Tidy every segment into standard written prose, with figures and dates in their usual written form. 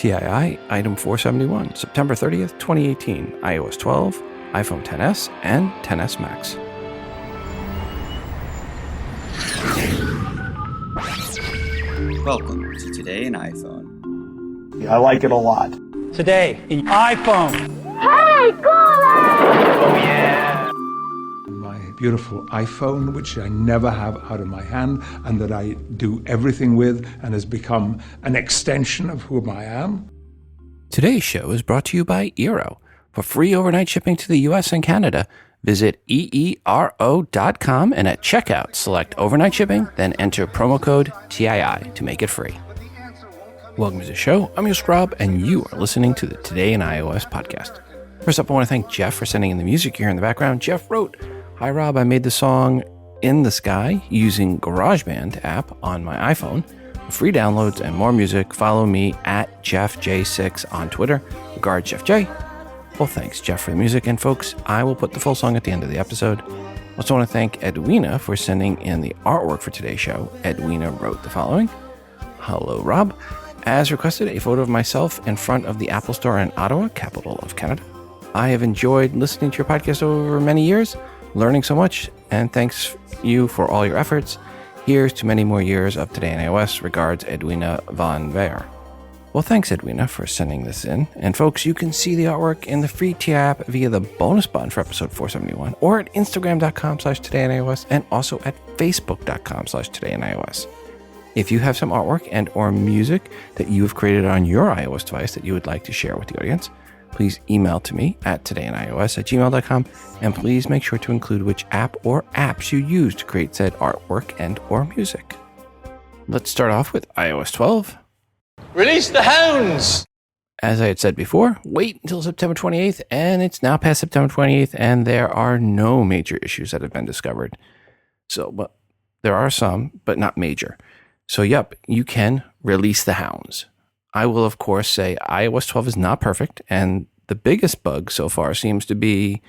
TII Item 471, September 30th, 2018, iOS 12, iPhone XS, and XS Max. Welcome to Today in iPhone. I like it a lot. Today in iPhone. Hey, Google! Oh, yeah. My beautiful iPhone, which I never have out of my hand and that I do everything with and has become an extension of whom I am. Today's show is brought to you by Eero. For free overnight shipping to the US and Canada, visit eero.com and at checkout, select overnight shipping, then enter promo code TII to make it free. Welcome to the show. I'm your host, Rob, and you are listening to the Today in iOS podcast. First up, I want to thank Jeff for sending in the music here in the background. Jeff wrote, "Hi, Rob. I made the song In the Sky using Garageband app on my iPhone. For free downloads and more music, follow me at JeffJ6 on Twitter. Regards, Jeff J." Well, thanks, Jeff, for the music. And folks, I will put the full song at the end of the episode. I also want to thank Edwina for sending in the artwork for today's show. Edwina wrote the following. "Hello, Rob. As requested, a photo of myself in front of the Apple Store in Ottawa, capital of Canada. I have enjoyed listening to your podcast over many years, learning so much, and thanks you for all your efforts. Here's to many more years of Today in iOS. Regards, Edwina von Weyer." Well, thanks, Edwina, for sending this in. And folks, you can see the artwork in the free TI app via the bonus button for episode 471 or at Instagram.com/TodayInIOS and also at Facebook.com/TodayInIOS. If you have some artwork and or music that you have created on your iOS device that you would like to share with the audience, please email to me at todayinios@gmail.com, and please make sure to include which app or apps you use to create said artwork and or music. Let's start off with iOS 12. Release the hounds! As I had said before, wait until September 28th, and it's now past September 28th, and there are no major issues that have been discovered. But there are some, but not major. So, yep, you can release the hounds. I will, of course, say iOS 12 is not perfect, and the biggest bug so far seems to be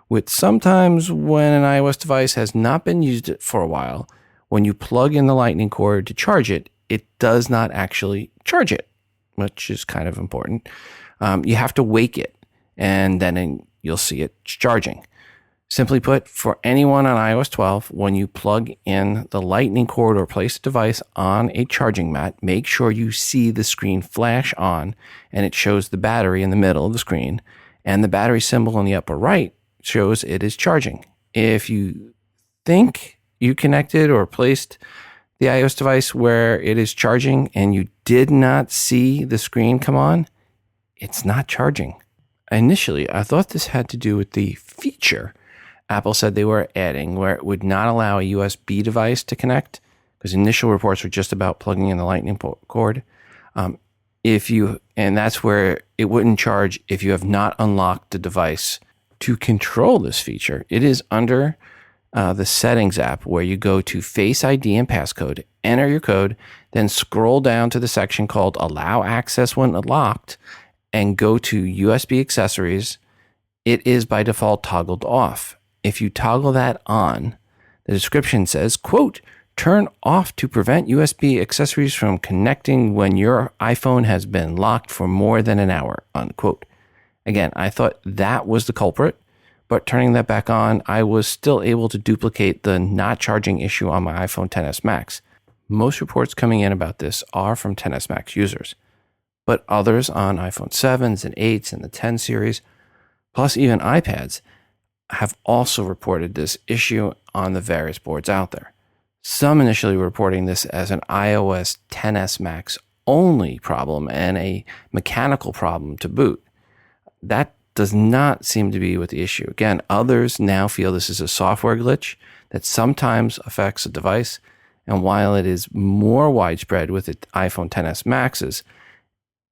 with sometimes when an iOS device has not been used for a while, when you plug in the lightning cord to charge it, it does not actually charge it, which is kind of important. You have to wake it, and then you'll see it charging. Simply put, for anyone on iOS 12, when you plug in the lightning cord or place a device on a charging mat, make sure you see the screen flash on, and it shows the battery in the middle of the screen, and the battery symbol in the upper right shows it is charging. If you think you connected or placed the iOS device where it is charging and you did not see the screen come on, it's not charging. Initially, I thought this had to do with the feature Apple said they were adding where it would not allow a USB device to connect, because initial reports were just about plugging in the lightning cord. And that's where it wouldn't charge if you have not unlocked the device. To control this feature, it is under the Settings app where you go to Face ID and Passcode, enter your code, then scroll down to the section called Allow Access When Unlocked, and go to USB Accessories. It is by default toggled off. If you toggle that on, the description says, quote, "Turn off to prevent USB accessories from connecting when your iPhone has been locked for more than an hour," unquote. Again, I thought that was the culprit, but turning that back on, I was still able to duplicate the not charging issue on my iPhone XS Max. Most reports coming in about this are from XS Max users, but others on iPhone 7s and 8s and the 10 series, plus even iPads, have also reported this issue on the various boards out there. Some initially reporting this as an iOS XS Max only problem and a mechanical problem to boot. That does not seem to be what the issue. Again, others now feel this is a software glitch that sometimes affects a device, and while it is more widespread with the iPhone XS Maxes,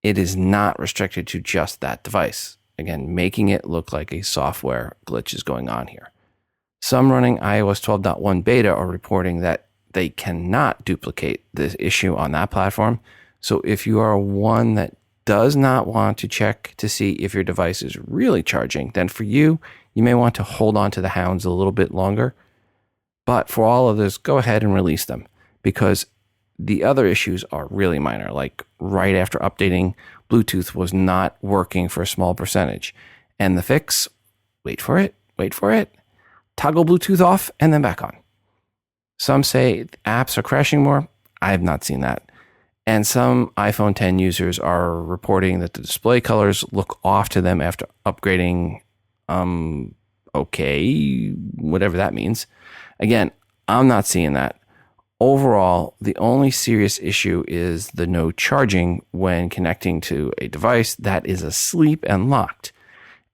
it is not restricted to just that device. Again, making it look like a software glitch is going on here. Some running iOS 12.1 beta are reporting that they cannot duplicate this issue on that platform. So if you are one that does not want to check to see if your device is really charging, then for you, you may want to hold on to the hounds a little bit longer. But for all others, go ahead and release them, because the other issues are really minor, like right after updating, Bluetooth was not working for a small percentage. And the fix, wait for it, toggle Bluetooth off and then back on. Some say apps are crashing more. I have not seen that. And some iPhone X users are reporting that the display colors look off to them after upgrading. Okay, whatever that means. Again, I'm not seeing that. Overall, the only serious issue is the no charging when connecting to a device that is asleep and locked.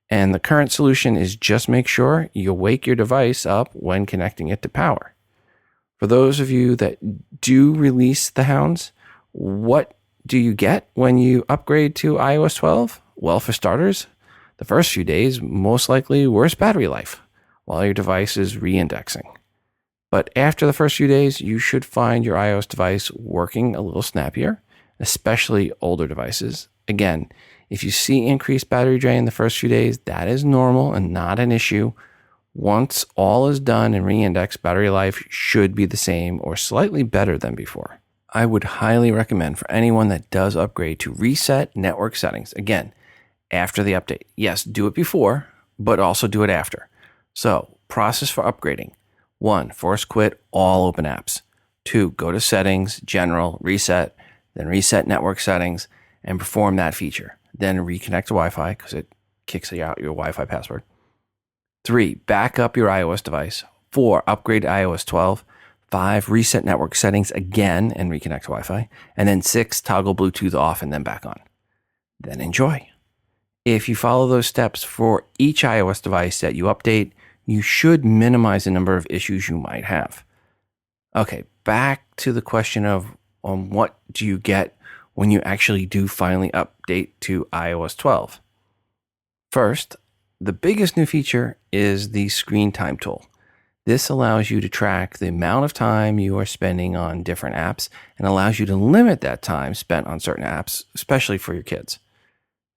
And the current solution is just make sure you wake your device up when connecting it to power. For those of you that do release the hounds, what do you get when you upgrade to iOS 12? Well, for starters, the first few days, most likely worse battery life while your device is re-indexing. But after the first few days, you should find your iOS device working a little snappier, especially older devices. Again, if you see increased battery drain the first few days, that is normal and not an issue. Once all is done and re-indexed, battery life should be the same or slightly better than before. I would highly recommend for anyone that does upgrade to reset network settings. Again, after the update. Yes, do it before, but also do it after. So, process for upgrading. 1, force quit all open apps. 2, go to settings, general, reset, then reset network settings, and perform that feature. Then reconnect to Wi-Fi because it kicks out your Wi-Fi password. 3, back up your iOS device. 4, upgrade to iOS 12. 5, reset network settings again and reconnect to Wi-Fi. And then 6, toggle Bluetooth off and then back on. Then enjoy. If you follow those steps for each iOS device that you update, you should minimize the number of issues you might have. Okay, back to the question of what do you get when you actually do finally update to iOS 12. First, the biggest new feature is the screen time tool. This allows you to track the amount of time you are spending on different apps and allows you to limit that time spent on certain apps, especially for your kids.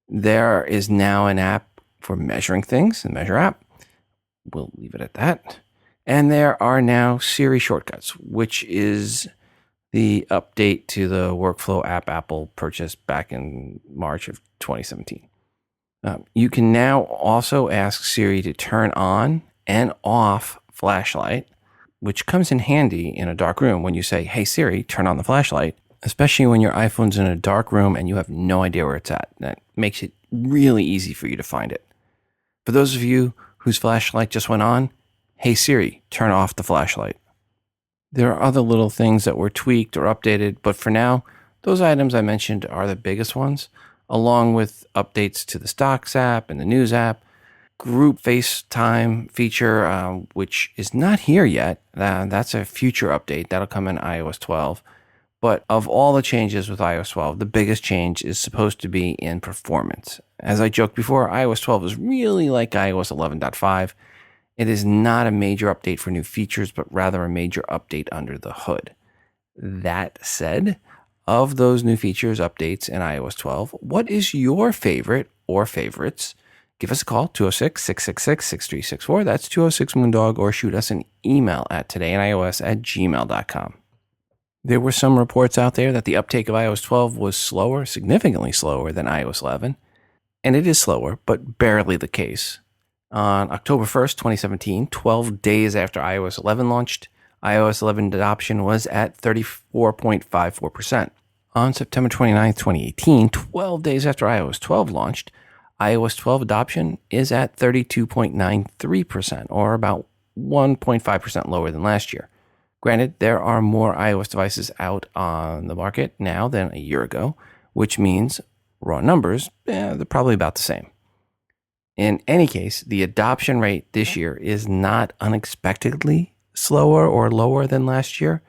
There is now an app for measuring things, the Measure app. We'll leave it at that. And there are now Siri shortcuts, which is the update to the workflow app Apple purchased back in March of 2017. You can now also ask Siri to turn on and off flashlight, which comes in handy in a dark room when you say, "Hey Siri, turn on the flashlight," especially when your iPhone's in a dark room and you have no idea where it's at. That makes it really easy for you to find it. For those of you whose flashlight just went on, "Hey Siri, turn off the flashlight." There are other little things that were tweaked or updated, but for now, those items I mentioned are the biggest ones, along with updates to the Stocks app and the News app, group FaceTime feature, which is not here yet. That's a future update. That'll come in iOS 12. But of all the changes with iOS 12, the biggest change is supposed to be in performance. As I joked before, iOS 12 is really like iOS 11.5. It is not a major update for new features, but rather a major update under the hood. That said, of those new features, updates in iOS 12, what is your favorite or favorites? Give us a call, 206-666-6364. That's 206-Moondog, or shoot us an email at todayinios@gmail.com. There were some reports out there that the uptake of iOS 12 was slower, significantly slower than iOS 11. And it is slower, but barely the case. On October 1st, 2017, 12 days after iOS 11 launched, iOS 11 adoption was at 34.54%. On September 29th, 2018, 12 days after iOS 12 launched, iOS 12 adoption is at 32.93%, or about 1.5% lower than last year. Granted, there are more iOS devices out on the market now than a year ago, which means raw numbers, they're probably about the same. In any case, the adoption rate this year is not unexpectedly slower or lower than last year.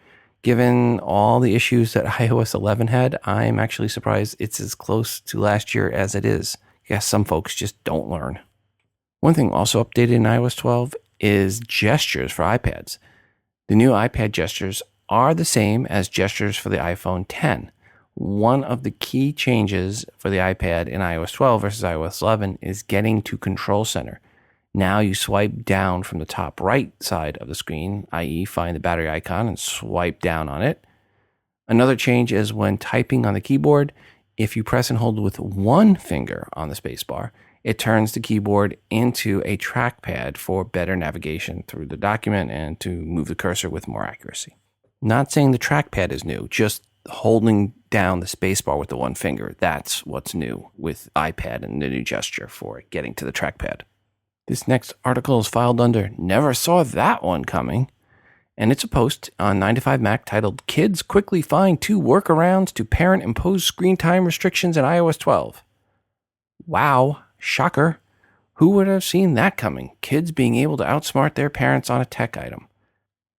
Given all the issues that iOS 11 had, I'm actually surprised it's as close to last year as it is. I guess some folks just don't learn. One thing also updated in iOS 12 is gestures for iPads. The new iPad gestures are the same as gestures for the iPhone X. One of the key changes for the iPad in iOS 12 versus iOS 11 is getting to Control Center. Now you swipe down from the top right side of the screen, i.e. find the battery icon and swipe down on it. Another change is when typing on the keyboard, If you press and hold with one finger on the spacebar, it turns the keyboard into a trackpad for better navigation through the document and to move the cursor with more accuracy. Not saying the trackpad is new, just holding down the spacebar with the one finger. That's what's new with iPad and the new gesture for getting to the trackpad. This next article is filed under Never Saw That One Coming. And it's a post on 9to5Mac titled Kids Quickly Find 2 Workarounds to Parent Imposed Screen Time Restrictions in iOS 12. Wow, shocker. Who would have seen that coming? Kids being able to outsmart their parents on a tech item.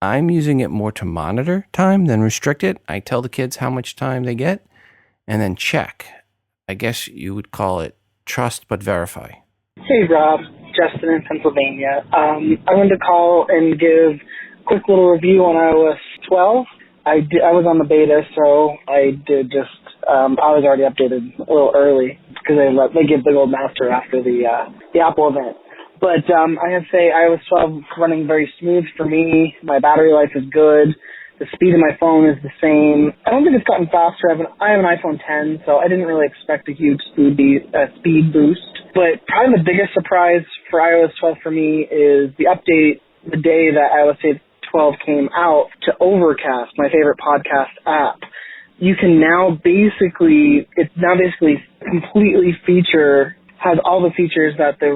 I'm using it more to monitor time than restrict it. I tell the kids how much time they get and then check. I guess you would call it trust but verify. Hey Rob, Justin in Pennsylvania. I wanted to call and give quick little review on iOS 12. I was on the beta, so I did just, I was already updated a little early because they give the gold master after the Apple event. But I have to say iOS 12 is running very smooth for me. My battery life is good. The speed of my phone is the same. I don't think it's gotten faster. I have an iPhone 10, so I didn't really expect a huge speed boost. But probably the biggest surprise for iOS 12 for me is the update the day that iOS 12 came out to Overcast, my favorite podcast app. You can now basically completely has all the features that the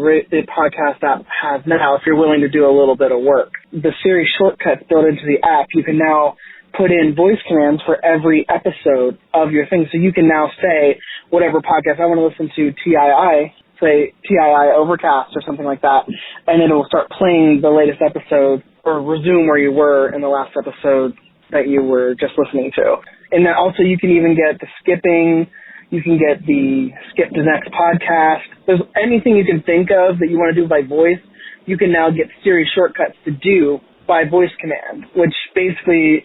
podcast app has now if you're willing to do a little bit of work. The Siri shortcuts built into the app, you can now put in voice commands for every episode of your thing. So you can now say whatever podcast I want to listen to, TII, say TII Overcast or something like that, and it will start playing the latest episode or resume where you were in the last episode that you were just listening to. And then also you can even get the skipping, you can get the skip to next podcast. There's anything you can think of that you want to do by voice, you can now get Siri shortcuts to do by voice command, which basically,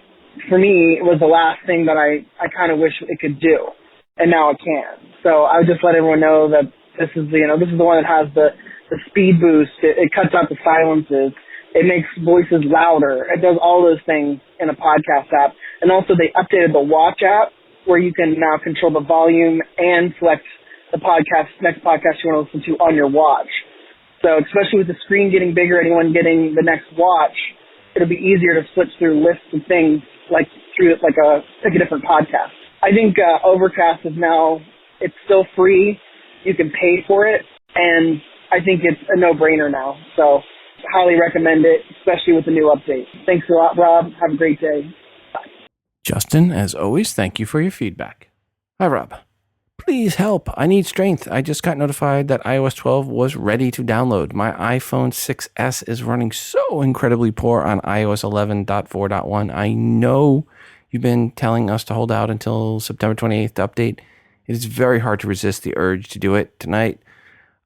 for me, was the last thing that I kind of wish it could do. And now it can. So I would just let everyone know that this is the one that has the speed boost. It cuts out the silences. It makes voices louder. It does all those things in a podcast app. And also they updated the Watch app where you can now control the volume and select the next podcast you want to listen to on your watch. So especially with the screen getting bigger, anyone getting the next watch, it'll be easier to switch through lists of things like a different podcast. I think Overcast is now, it's still free. You can pay for it, and I think it's a no-brainer now. So highly recommend it, especially with the new update. Thanks a lot, Rob. Have a great day. Bye. Justin, as always, thank you for your feedback. Hi, Rob. Please help. I need strength. I just got notified that iOS 12 was ready to download. My iPhone 6S is running so incredibly poor on iOS 11.4.1. I know you've been telling us to hold out until September 28th to update. It is very hard to resist the urge to do it tonight.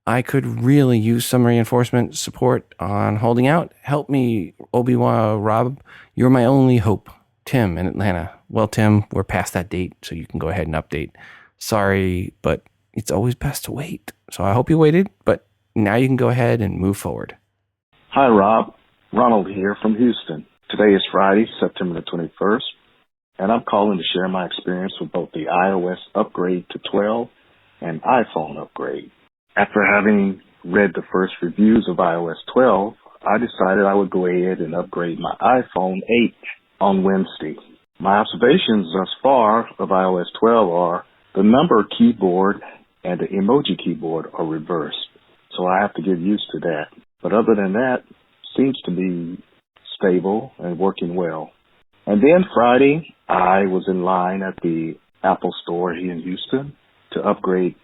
I could really use some reinforcement support on holding out. Help me, Obi-Wan Rob. You're my only hope. Tim in Atlanta. Well, Tim, we're past that date, so you can go ahead and update. Sorry, but it's always best to wait. So I hope you waited, but now you can go ahead and move forward. Hi, Rob. Ronald here from Houston. Today is Friday, September the 21st, and I'm calling to share my experience with both the iOS upgrade to 12 and iPhone upgrade. After having read the first reviews of iOS 12, I decided I would go ahead and upgrade my iPhone 8 on Wednesday. My observations thus far of iOS 12 are the number keyboard and the emoji keyboard are reversed, so I have to get used to that. But other than that, seems to be stable and working well. And then Friday, I was in line at the Apple store here in Houston to upgrade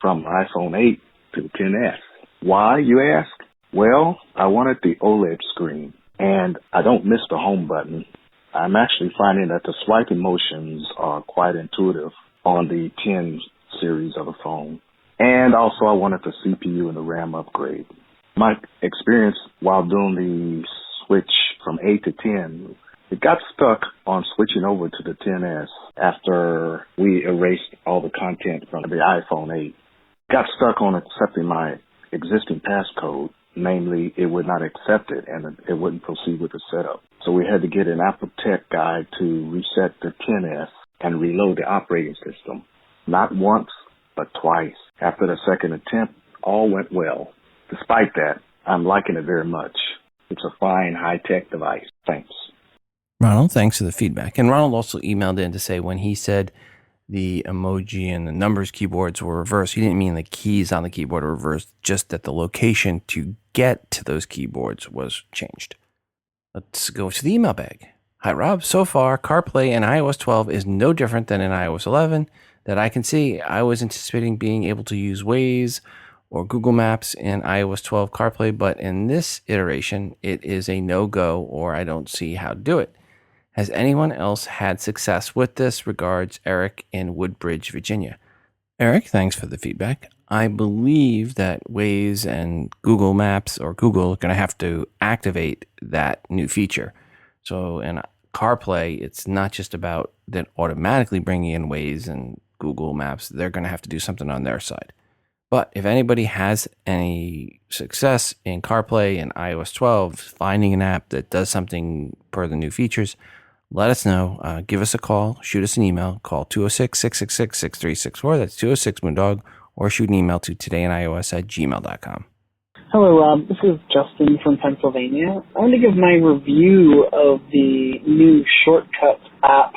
from iPhone 8 to the XS. Why, you ask? Well, I wanted the OLED screen, and I don't miss the home button. I'm actually finding that the swiping motions are quite intuitive on the 10 series of the phone. And also I wanted the CPU and the RAM upgrade. My experience while doing the switch from 8 to 10, it got stuck on switching over to the XS after we erased all the content from the iPhone 8. Got stuck on accepting my existing passcode, namely it would not accept it and it wouldn't proceed with the setup. So we had to get an Apple Tech guide to reset the XS and reload the operating system. Not once, but twice. After the second attempt, all went well. Despite that, I'm liking it very much. It's a fine, high-tech device. Thanks. Ronald, thanks for the feedback. And Ronald also emailed in to say when he said the emoji and the numbers keyboards were reversed, he didn't mean the keys on the keyboard were reversed, just that the location to get to those keyboards was changed. Let's go to the email bag. Hi, Rob. So far, CarPlay in iOS 12 is no different than in iOS 11 that I can see. I was anticipating being able to use Waze or Google Maps in iOS 12 CarPlay, but in this iteration, it is a no-go or I don't see how to do it. Has anyone else had success with this? Regards, Eric in Woodbridge, Virginia. Eric, thanks for the feedback. I believe that Waze and Google Maps or Google are going to have to activate that new feature. So in CarPlay, it's not just about then automatically bringing in Waze and Google Maps. They're going to have to do something on their side. But if anybody has any success in CarPlay and iOS 12, finding an app that does something per the new features, let us know. Give us a call. Shoot us an email. Call 206-666-6364. That's 206-MoondOg. Or shoot an email to todayinios@gmail.com. Hello, Rob. This is Justin from Pennsylvania. I want to give my review of the new Shortcuts app,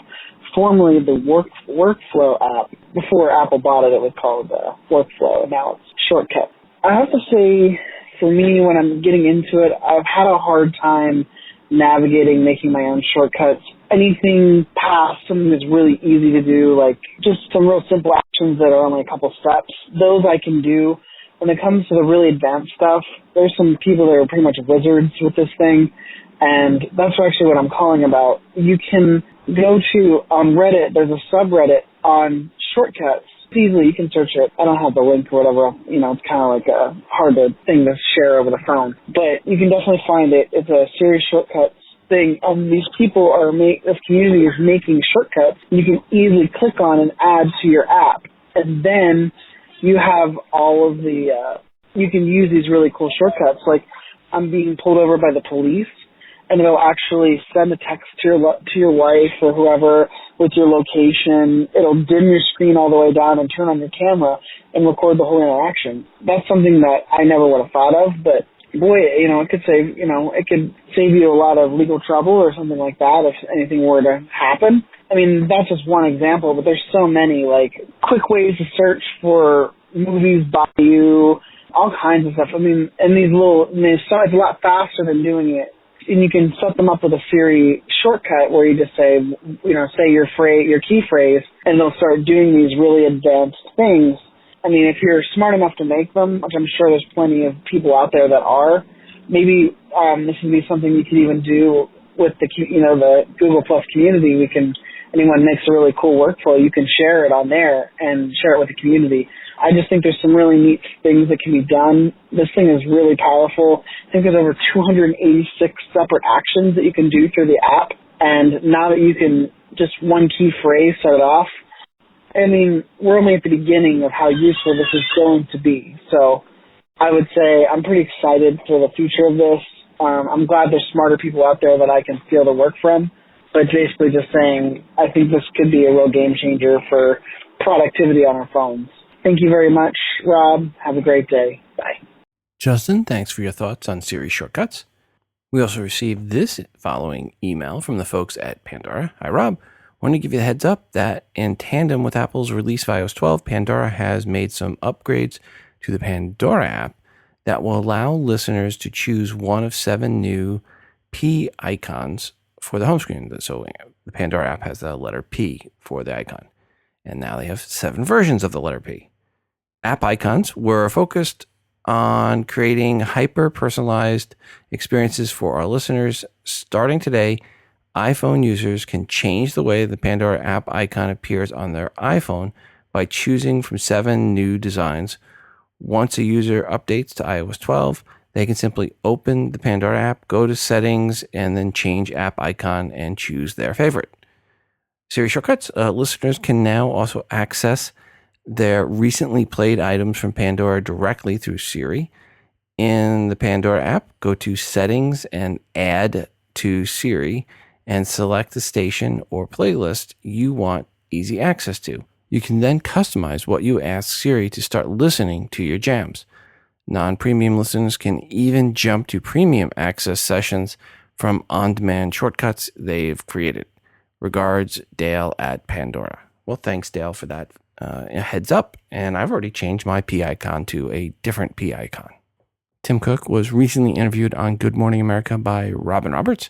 formerly the Workflow app. Before Apple bought it, it was called Workflow, and now it's Shortcuts. I have to say, for me, when I'm getting into it, I've had a hard time navigating, making my own shortcuts. Anything past something that's really easy to do, like just some real simple actions that are only a couple steps, those I can do. When it comes to the really advanced stuff, there's some people that are pretty much wizards with this thing, and that's actually what I'm calling about. You can go to, on Reddit, there's a subreddit on shortcuts. Easily, you can search it. I don't have the link or whatever. You know, it's kind of like a harder thing to share over the phone. But you can definitely find it. It's a Siri shortcuts thing. These people are this community is making shortcuts you can easily click on and add to your app. And then you have all of the, you can use these really cool shortcuts. Like, I'm being pulled over by the police, and it'll actually send a text to your wife or whoever with your location. It'll dim your screen all the way down and turn on your camera and record the whole interaction. That's something that I never would have thought of, but boy, it could save you a lot of legal trouble or something like that if anything were to happen. I mean, that's just one example, but there's so many, like, quick ways to search for movies by you, all kinds of stuff. I mean, and it's a lot faster than doing it. And you can set them up with a Siri shortcut where you just say your key phrase, and they'll start doing these really advanced things. I mean, if you're smart enough to make them, which I'm sure there's plenty of people out there that are, maybe this would be something you could even do with the Google Plus community. Anyone makes a really cool workflow, you can share it on there and share it with the community. I just think there's some really neat things that can be done. This thing is really powerful. I think there's over 286 separate actions that you can do through the app. And now that you can just one key phrase set it off, I mean, we're only at the beginning of how useful this is going to be. So I would say I'm pretty excited for the future of this. I'm glad there's smarter people out there that I can steal the work from. But basically just saying, I think this could be a real game changer for productivity on our phones. Thank you very much, Rob. Have a great day. Bye. Justin, thanks for your thoughts on Siri shortcuts. We also received this following email from the folks at Pandora. Hi, Rob. Want to give you a heads up that in tandem with Apple's release of iOS 12, Pandora has made some upgrades to the Pandora app that will allow listeners to choose one of 7 new P icons for the home screen. So the Pandora app has the letter P for the icon. And now they have 7 versions of the letter P. App icons were focused on creating hyper-personalized experiences for our listeners. Starting today, iPhone users can change the way the Pandora app icon appears on their iPhone by choosing from 7 new designs. Once a user updates to iOS 12, they can simply open the Pandora app, go to settings, and then change app icon and choose their favorite. Siri shortcuts, listeners can now also access their recently played items from Pandora directly through Siri. In the Pandora app, go to settings and add to Siri and select the station or playlist you want easy access to. You can then customize what you ask Siri to start listening to your jams. Non-premium listeners can even jump to premium access sessions from on-demand shortcuts they've created. Regards, Dale at Pandora. Well, thanks, Dale, for that heads up. And I've already changed my P icon to a different P icon. Tim Cook was recently interviewed on Good Morning America by Robin Roberts.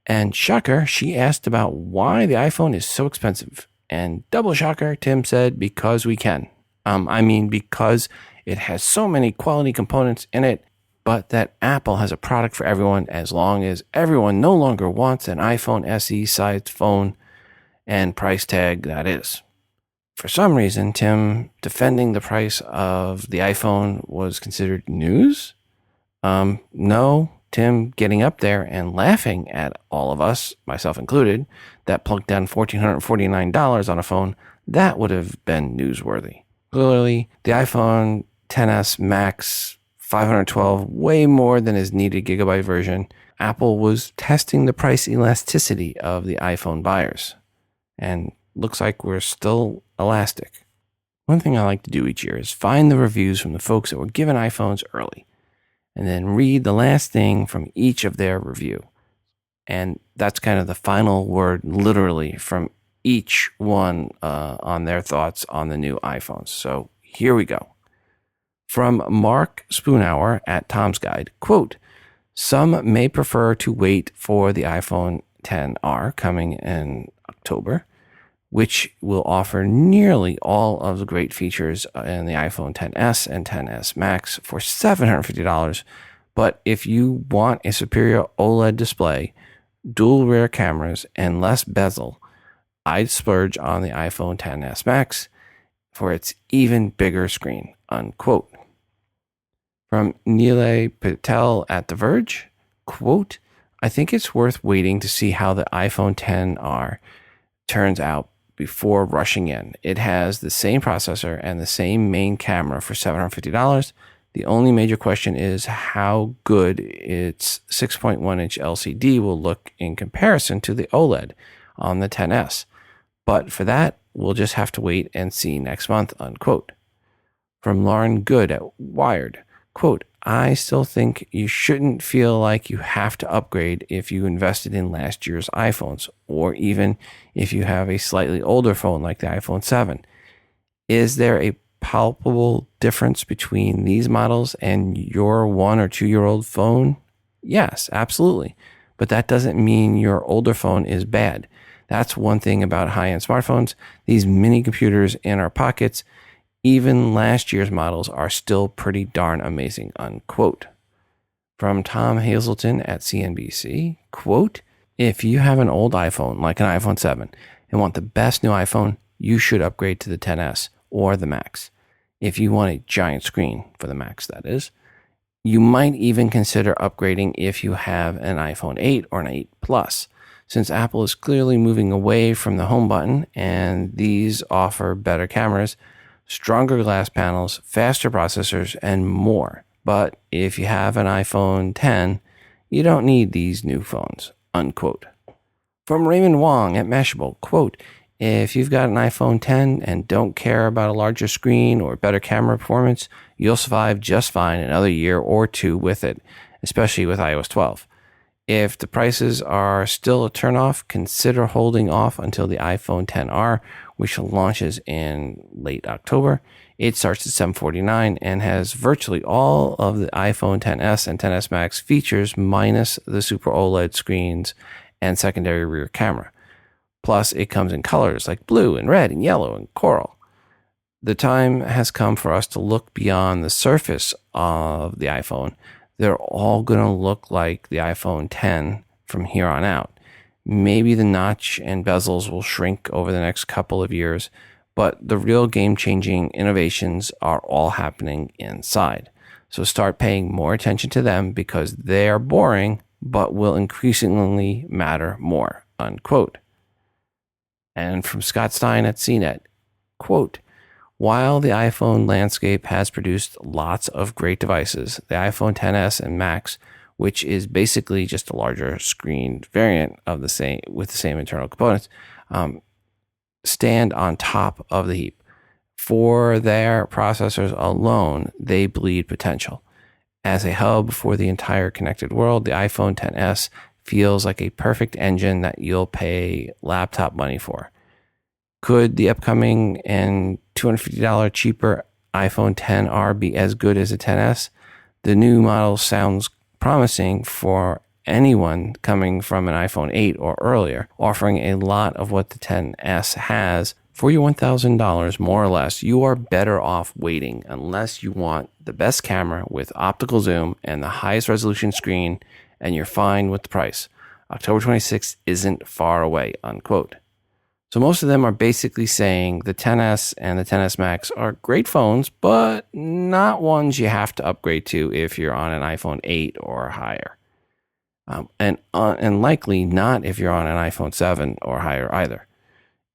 And shocker, she asked about why the iPhone is so expensive. And double shocker, Tim said, because we can. Because it has so many quality components in it, but that Apple has a product for everyone as long as everyone no longer wants an iPhone SE sized phone and price tag that is. For some reason, Tim defending the price of the iPhone was considered news. No, Tim getting up there and laughing at all of us, myself included, that plunked down $1,449 on a phone, that would have been newsworthy. Clearly, the iPhone XS Max 512, way more than his needed gigabyte version, Apple was testing the price elasticity of the iPhone buyers. And looks like we're still elastic. One thing I like to do each year is find the reviews from the folks that were given iPhones early, and then read the last thing from each of their review. And that's kind of the final word, literally, from each one on their thoughts on the new iPhones. So here we go. From Mark Spoonhour at Tom's Guide, quote, some may prefer to wait for the iPhone XR coming in October, which will offer nearly all of the great features in the iPhone XS and XS Max for $750. But if you want a superior OLED display, dual rear cameras, and less bezel, I'd splurge on the iPhone XS Max for its even bigger screen, unquote. From Nilay Patel at The Verge, quote, I think it's worth waiting to see how the iPhone XR turns out before rushing in. It has the same processor and the same main camera for $750. The only major question is how good its 6.1-inch LCD will look in comparison to the OLED on the XS. But for that, we'll just have to wait and see next month, unquote. From Lauren Good at Wired, quote, I still think you shouldn't feel like you have to upgrade if you invested in last year's iPhones, or even if you have a slightly older phone like the iPhone 7. Is there a palpable difference between these models and your 1 or 2 year old phone? Yes, absolutely. But that doesn't mean your older phone is bad. That's one thing about high-end smartphones. These mini computers in our pockets, even last year's models are still pretty darn amazing, unquote. From Tom Hazelton at CNBC, quote, if you have an old iPhone like an iPhone 7 and want the best new iPhone, you should upgrade to the XS or the Max. If you want a giant screen for the Max, that is. You might even consider upgrading if you have an iPhone 8 or an 8 Plus, since Apple is clearly moving away from the home button and these offer better cameras, stronger glass panels, faster processors, and more. But if you have an iPhone 10, you don't need these new phones, unquote. From Raymond Wong at Mashable, quote, if you've got an iPhone 10 and don't care about a larger screen or better camera performance, you'll survive just fine another year or two with it, especially with iOS 12. If the prices are still a turnoff, consider holding off until the iPhone XR, which launches in late October. It starts at $749 and has virtually all of the iPhone XS and XS Max features minus the Super OLED screens and secondary rear camera. Plus, it comes in colors like blue and red and yellow and coral. The time has come for us to look beyond the surface of the iPhone. They're all going to look like the iPhone X from here on out. Maybe the notch and bezels will shrink over the next couple of years, but the real game-changing innovations are all happening inside. So start paying more attention to them because they are boring, but will increasingly matter more, unquote. And from Scott Stein at CNET, quote, while the iPhone landscape has produced lots of great devices, the iPhone XS and Max, which is basically just a larger screen variant of the same with the same internal components, stand on top of the heap. For their processors alone, they bleed potential. As a hub for the entire connected world, the iPhone XS feels like a perfect engine that you'll pay laptop money for. Could the upcoming and $250 cheaper iPhone XR be as good as a XS? The new model sounds promising for anyone coming from an iPhone 8 or earlier, offering a lot of what the XS has. For your $1,000, more or less, you are better off waiting unless you want the best camera with optical zoom and the highest resolution screen, and you're fine with the price. October 26th isn't far away, unquote. So most of them are basically saying the XS and the XS Max are great phones, but not ones you have to upgrade to if you're on an iPhone 8 or higher. And likely not if you're on an iPhone 7 or higher either.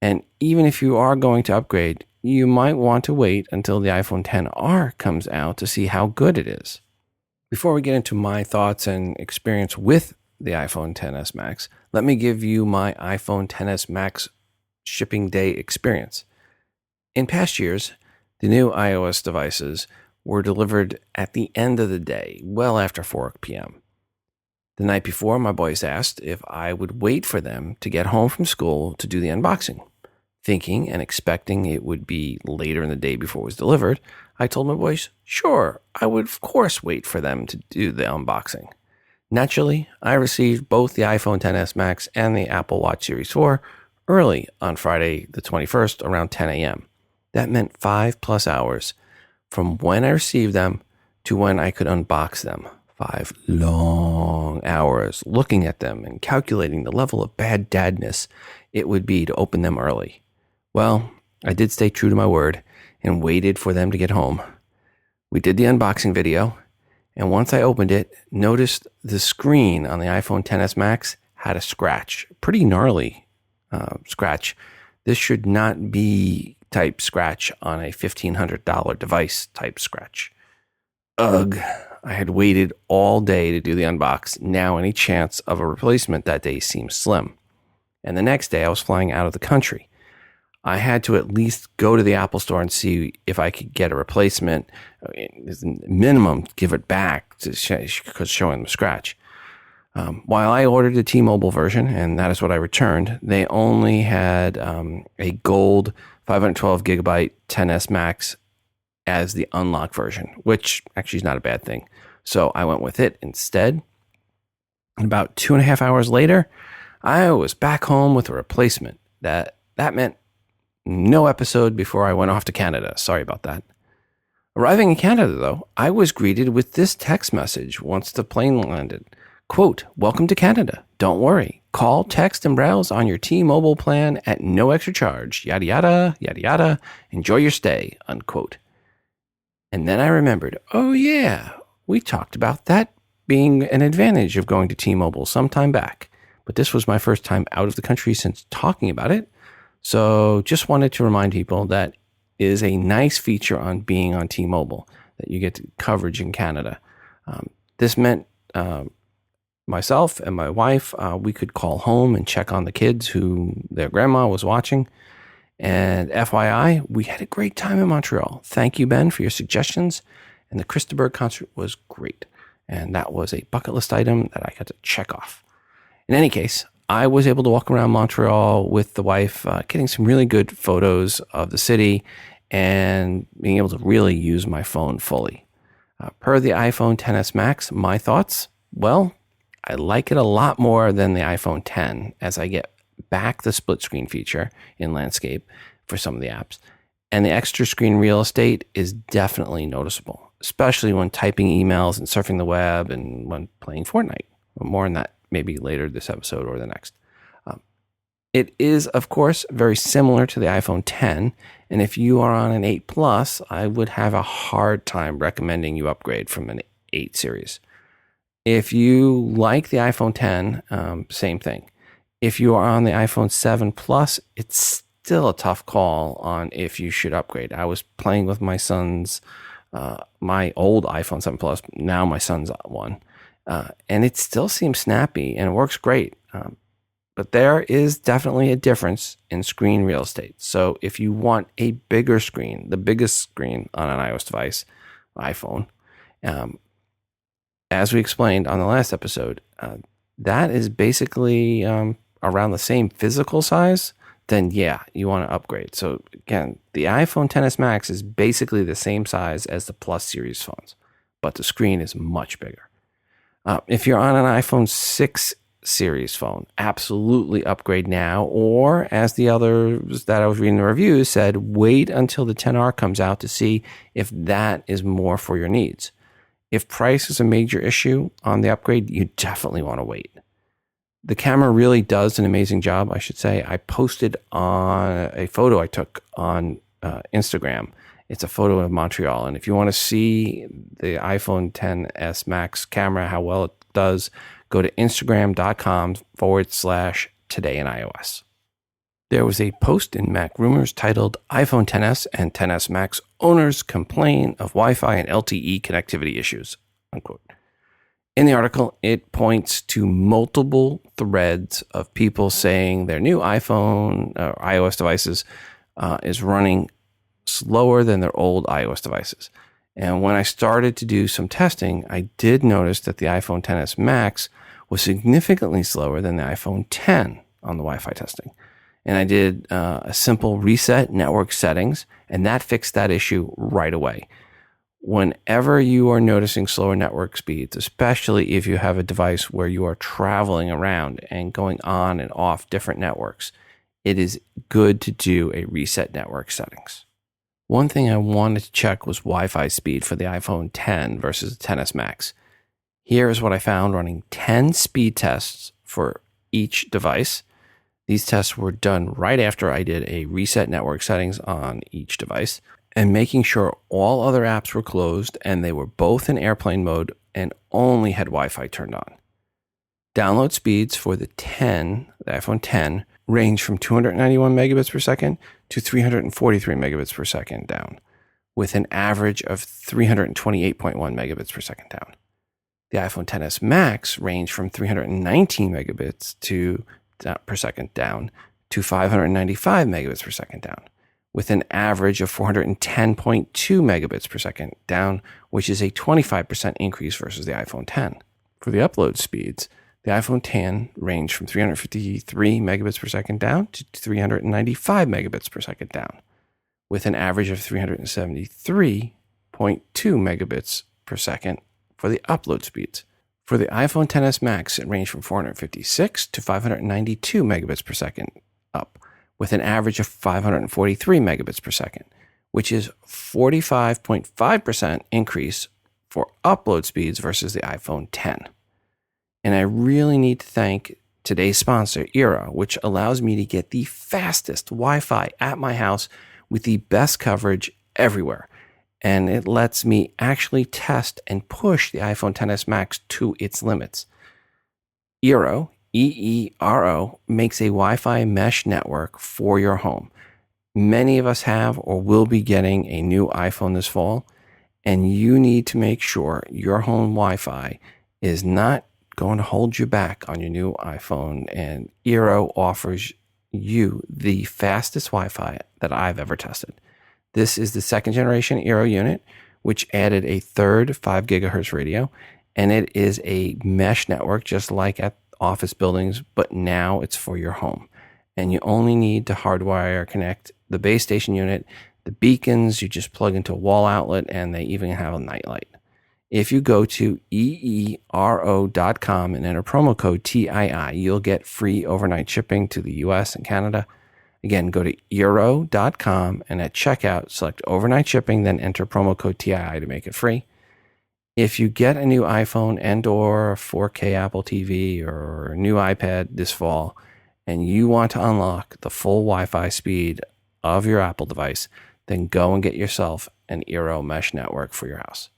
And even if you are going to upgrade, you might want to wait until the iPhone XR comes out to see how good it is. Before we get into my thoughts and experience with the iPhone XS Max, let me give you my iPhone XS Max shipping day experience. In past years, the new iOS devices were delivered at the end of the day, well after 4 p.m. The night before, my boys asked if I would wait for them to get home from school to do the unboxing. Thinking and expecting it would be later in the day before it was delivered, I told my boys, sure, I would of course wait for them to do the unboxing. Naturally, I received both the iPhone XS Max and the Apple Watch Series 4 early on Friday the 21st around 10 a.m. That meant 5+ hours from when I received them to when I could unbox them. 5 long hours looking at them and calculating the level of bad dadness it would be to open them early. Well, I did stay true to my word and waited for them to get home. We did the unboxing video, and once I opened it, noticed the screen on the iPhone XS Max had a scratch, pretty gnarly scratch. This should not be type scratch on a $1,500 device type scratch. Ugh, I had waited all day to do the unbox. Now any chance of a replacement that day seems slim. And the next day I was flying out of the country. I had to at least go to the Apple store and see if I could get a replacement. Minimum, give it back because showing the scratch. While I ordered the T-Mobile version, and that is what I returned, they only had a gold 512 gigabyte XS Max as the unlocked version, which actually is not a bad thing. So I went with it instead. And about 2.5 hours later, I was back home with a replacement. That meant no episode before I went off to Canada. Sorry about that. Arriving in Canada, though, I was greeted with this text message once the plane landed. Quote, welcome to Canada. Don't worry. Call, text, and browse on your T-Mobile plan at no extra charge. Yada, yada, yada, yada. Enjoy your stay, unquote. And then I remembered, oh yeah, we talked about that being an advantage of going to T-Mobile some time back. But this was my first time out of the country since talking about it. So just wanted to remind people that is a nice feature on being on T-Mobile, that you get coverage in Canada. This meant myself and my wife, we could call home and check on the kids who their grandma was watching. And FYI, we had a great time in Montreal. Thank you, Ben, for your suggestions. And the Christopher concert was great. And that was a bucket list item that I got to check off. In any case, I was able to walk around Montreal with the wife, getting some really good photos of the city and being able to really use my phone fully. Per the iPhone XS Max, my thoughts? Well, I like it a lot more than the iPhone X as I get back the split screen feature in landscape for some of the apps. And the extra screen real estate is definitely noticeable, especially when typing emails and surfing the web and when playing Fortnite. More on that maybe later this episode or the next. It is, of course, very similar to the iPhone X, and if you are on an 8 Plus, I would have a hard time recommending you upgrade from an 8 series. If you like the iPhone X, same thing. If you are on the iPhone 7 Plus, it's still a tough call on if you should upgrade. I was playing with my son's, my old iPhone 7 Plus, now my son's one, and it still seems snappy and it works great. But there is definitely a difference in screen real estate. So if you want a bigger screen, the biggest screen on an iOS device, iPhone, as we explained on the last episode, that is basically around the same physical size, then yeah, you want to upgrade. So again, the iPhone XS Max is basically the same size as the Plus series phones, but the screen is much bigger. If you're on an iPhone 6 series phone, absolutely upgrade now, or as the others that I was reading the reviews said, wait until the XR comes out to see if that is more for your needs. If price is a major issue on the upgrade, you definitely want to wait. The camera really does an amazing job, I should say. I posted on a photo I took on Instagram. It's a photo of Montreal. And if you want to see the iPhone XS Max camera, how well it does, go to instagram.com/today in iOS. There was a post in Mac Rumors titled iPhone XS and XS Max owners complain of Wi-Fi and LTE connectivity issues, unquote. In the article, it points to multiple threads of people saying their new iPhone or iOS devices is running slower than their old iOS devices. And when I started to do some testing, I did notice that the iPhone XS Max was significantly slower than the iPhone X on the Wi-Fi testing. And I did a simple reset network settings, and that fixed that issue right away. Whenever you are noticing slower network speeds, especially if you have a device where you are traveling around and going on and off different networks, it is good to do a reset network settings. One thing I wanted to check was Wi-Fi speed for the iPhone X versus the XS Max. Here is what I found running 10 speed tests for each device. These tests were done right after I did a reset network settings on each device, and making sure all other apps were closed and they were both in airplane mode and only had Wi-Fi turned on. Download speeds for the iPhone X, range from 291 megabits per second to 343 megabits per second down, with an average of 328.1 megabits per second down. The iPhone XS Max range from 319 megabits per second down to 595 megabits per second down, with an average of 410.2 megabits per second down, which is a 25% increase versus the iPhone X. For the upload speeds, the iPhone X ranged from 353 megabits per second down to 395 megabits per second down, with an average of 373.2 megabits per second for the upload speeds. For the iPhone XS Max, it ranged from 456 to 592 megabits per second up, with an average of 543 megabits per second, which is 45.5% increase for upload speeds versus the iPhone X. And I really need to thank today's sponsor, Eero, which allows me to get the fastest Wi-Fi at my house with the best coverage everywhere. And it lets me actually test and push the iPhone XS Max to its limits. Eero, EERO, makes a Wi-Fi mesh network for your home. Many of us have or will be getting a new iPhone this fall, and you need to make sure your home Wi-Fi is not going to hold you back on your new iPhone, and Eero offers you the fastest Wi-Fi that I've ever tested. This is the second generation Eero unit, which added a third 5 gigahertz radio, and it is a mesh network just like at office buildings, but now it's for your home. And you only need to hardwire connect the base station unit, the beacons, you just plug into a wall outlet, and they even have a nightlight. If you go to eero.com and enter promo code TII, you'll get free overnight shipping to the US and Canada. Again, go to eero.com and at checkout, select overnight shipping, then enter promo code TII to make it free. If you get a new iPhone and or 4K Apple TV or a new iPad this fall, and you want to unlock the full Wi-Fi speed of your Apple device, then go and get yourself an Eero mesh network for your house.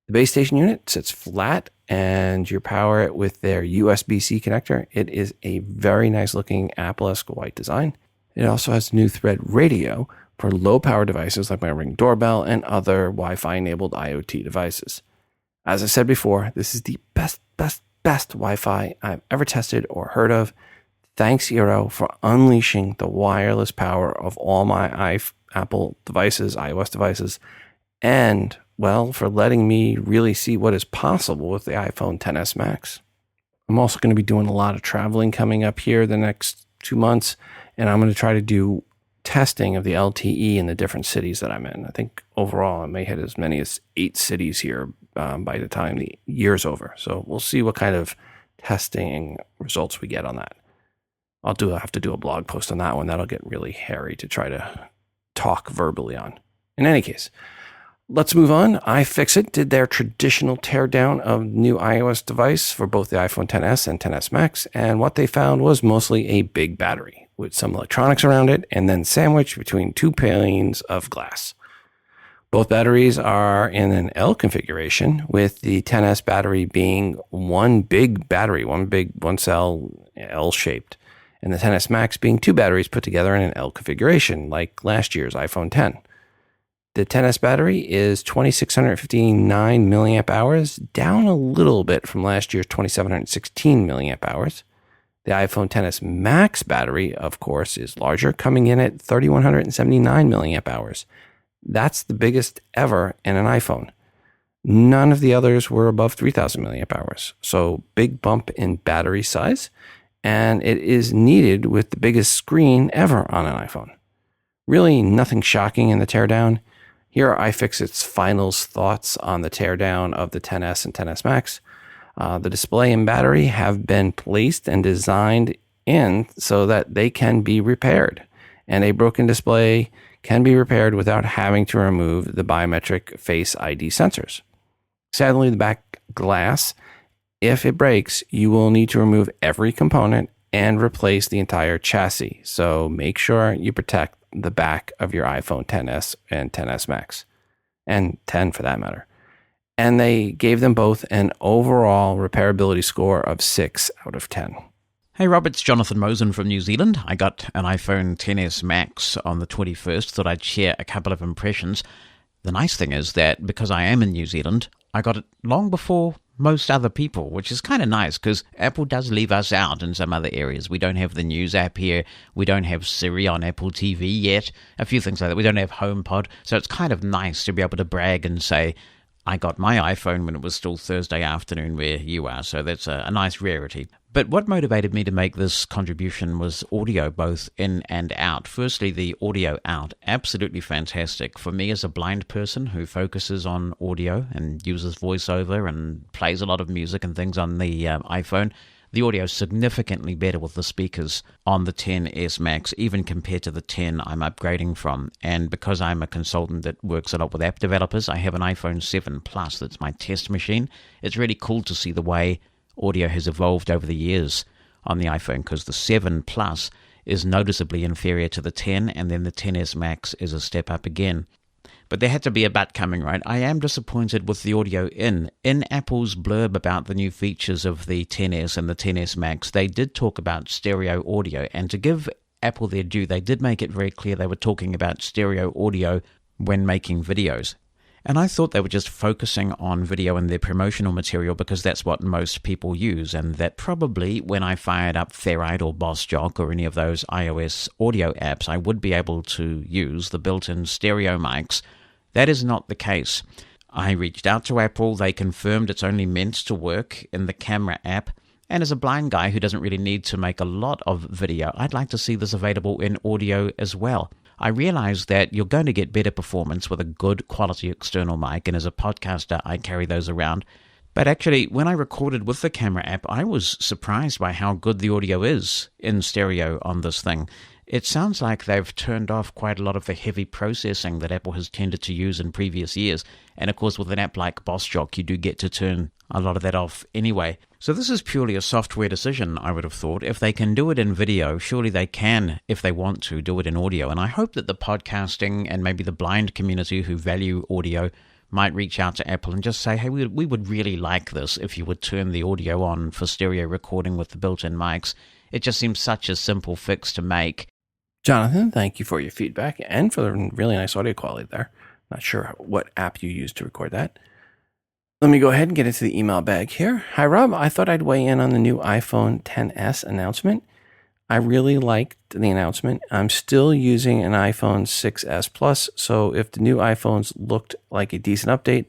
The base station unit sits flat and you power it with their USB-C connector. It is a very nice looking Apple-esque white design. It also has new thread radio for low power devices like my Ring doorbell and other Wi-Fi enabled IoT devices. As I said before, this is the best Wi-Fi I've ever tested or heard of. Thanks, Eero, for unleashing the wireless power of all my Apple devices, iOS devices, and, well, for letting me really see what is possible with the iPhone XS Max. I'm also going to be doing a lot of traveling coming up here the next 2 months, and I'm going to try to do testing of the LTE in the different cities that I'm in. I think overall I may hit as many as 8 cities here by the time the year's over. So we'll see what kind of testing results we get on that. I'll have to do a blog post on that one. That'll get really hairy to try to talk verbally on. In any case, let's move on. iFixit did their traditional teardown of new iOS device for both the iPhone XS and XS Max, and what they found was mostly a big battery with some electronics around it and then sandwiched between 2 panes of glass. Both batteries are in an L configuration, with the XS battery being one big battery, one cell L-shaped, and the XS Max being 2 batteries put together in an L configuration, like last year's iPhone X. The XS battery is 2,659 milliamp hours, down a little bit from last year's 2,716 milliamp hours. The iPhone XS Max battery, of course, is larger, coming in at 3,179 milliamp hours. That's the biggest ever in an iPhone. None of the others were above 3,000 milliamp hours. So big bump in battery size, and it is needed with the biggest screen ever on an iPhone. Really nothing shocking in the teardown. Here are iFixit's final thoughts on the teardown of the XS and XS Max. The display and battery have been placed and designed in so that they can be repaired, and a broken display can be repaired without having to remove the biometric Face ID sensors. Sadly, the back glass, if it breaks, you will need to remove every component and replace the entire chassis. So make sure you protect the back of your iPhone XS and XS Max, and 10 for that matter. And they gave them both an overall repairability score of 6 out of 10. Hey Rob, it's Jonathan Mosen from New Zealand. I got an iPhone XS Max on the 21st, thought I'd share a couple of impressions. The nice thing is that because I am in New Zealand, I got it long before most other people, which is kind of nice because Apple does leave us out in some other areas. We don't have the news app here. We don't have Siri on Apple TV yet. A few things like that. We don't have HomePod. So it's kind of nice to be able to brag and say, I got my iPhone when it was still Thursday afternoon where you are. So that's a nice rarity. But what motivated me to make this contribution was audio, both in and out. Firstly, the audio out, absolutely fantastic. For me as a blind person who focuses on audio and uses voiceover and plays a lot of music and things on the iPhone, the audio is significantly better with the speakers on the XS Max, even compared to the 10 I'm upgrading from. And because I'm a consultant that works a lot with app developers, I have an iPhone 7 Plus that's my test machine. It's really cool to see the way audio has evolved over the years on the iPhone, because the 7 Plus is noticeably inferior to the 10, and then the XS Max is a step up again. But there had to be a but coming, right? I am disappointed with the audio in. In Apple's blurb about the new features of the XS and the XS Max, they did talk about stereo audio, and to give Apple their due, they did make it very clear they were talking about stereo audio when making videos. And I thought they were just focusing on video in their promotional material because that's what most people use, and that probably when I fired up Ferrite or Boss Jock or any of those iOS audio apps, I would be able to use the built-in stereo mics. That is not the case. I reached out to Apple. They confirmed it's only meant to work in the camera app. And as a blind guy who doesn't really need to make a lot of video, I'd like to see this available in audio as well. I realize that you're going to get better performance with a good quality external mic, and as a podcaster, I carry those around. But actually, when I recorded with the camera app, I was surprised by how good the audio is in stereo on this thing. It sounds like they've turned off quite a lot of the heavy processing that Apple has tended to use in previous years. And of course, with an app like Boss Jock, you do get to turn a lot of that off anyway. So this is purely a software decision, I would have thought. If they can do it in video, surely they can, if they want to, do it in audio. And I hope that the podcasting and maybe the blind community who value audio might reach out to Apple and just say, hey, we would really like this if you would turn the audio on for stereo recording with the built-in mics. It just seems such a simple fix to make. Jonathan, thank you for your feedback and for the really nice audio quality there. Not sure what app you used to record that. Let me go ahead and get into the email bag here. Hi, Rob. I thought I'd weigh in on the new iPhone XS announcement. I really liked the announcement. I'm still using an iPhone 6s Plus, so if the new iPhones looked like a decent update,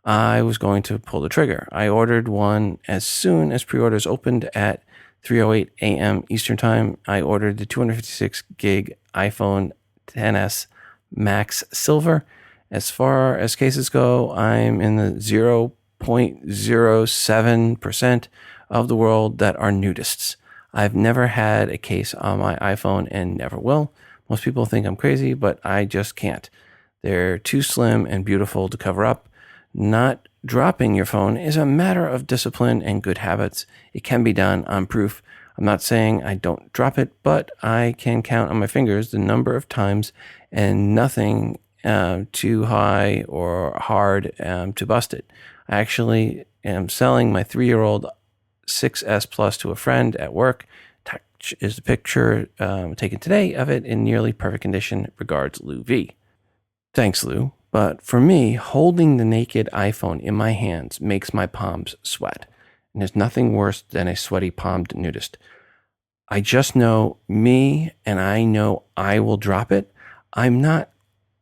I was going to pull the trigger. I ordered one as soon as pre-orders opened at 3:08 a.m. Eastern Time. I ordered the 256 gig iPhone XS Max Silver. As far as cases go, I'm in the 0.07% of the world that are nudists. I've never had a case on my iPhone and never will. Most people think I'm crazy, but I just can't. They're too slim and beautiful to cover up. Not dropping your phone is a matter of discipline and good habits. It can be done. I'm proof. I'm not saying I don't drop it, but I can count on my fingers the number of times, and nothing too high or hard to bust it. I actually am selling my 3-year-old 6S Plus to a friend at work. Touch is the picture taken today of it in nearly perfect condition. Regards, Lou V. Thanks, Lou. But for me, holding the naked iPhone in my hands makes my palms sweat. And there's nothing worse than a sweaty palmed nudist. I just know me, and I know I will drop it. I'm not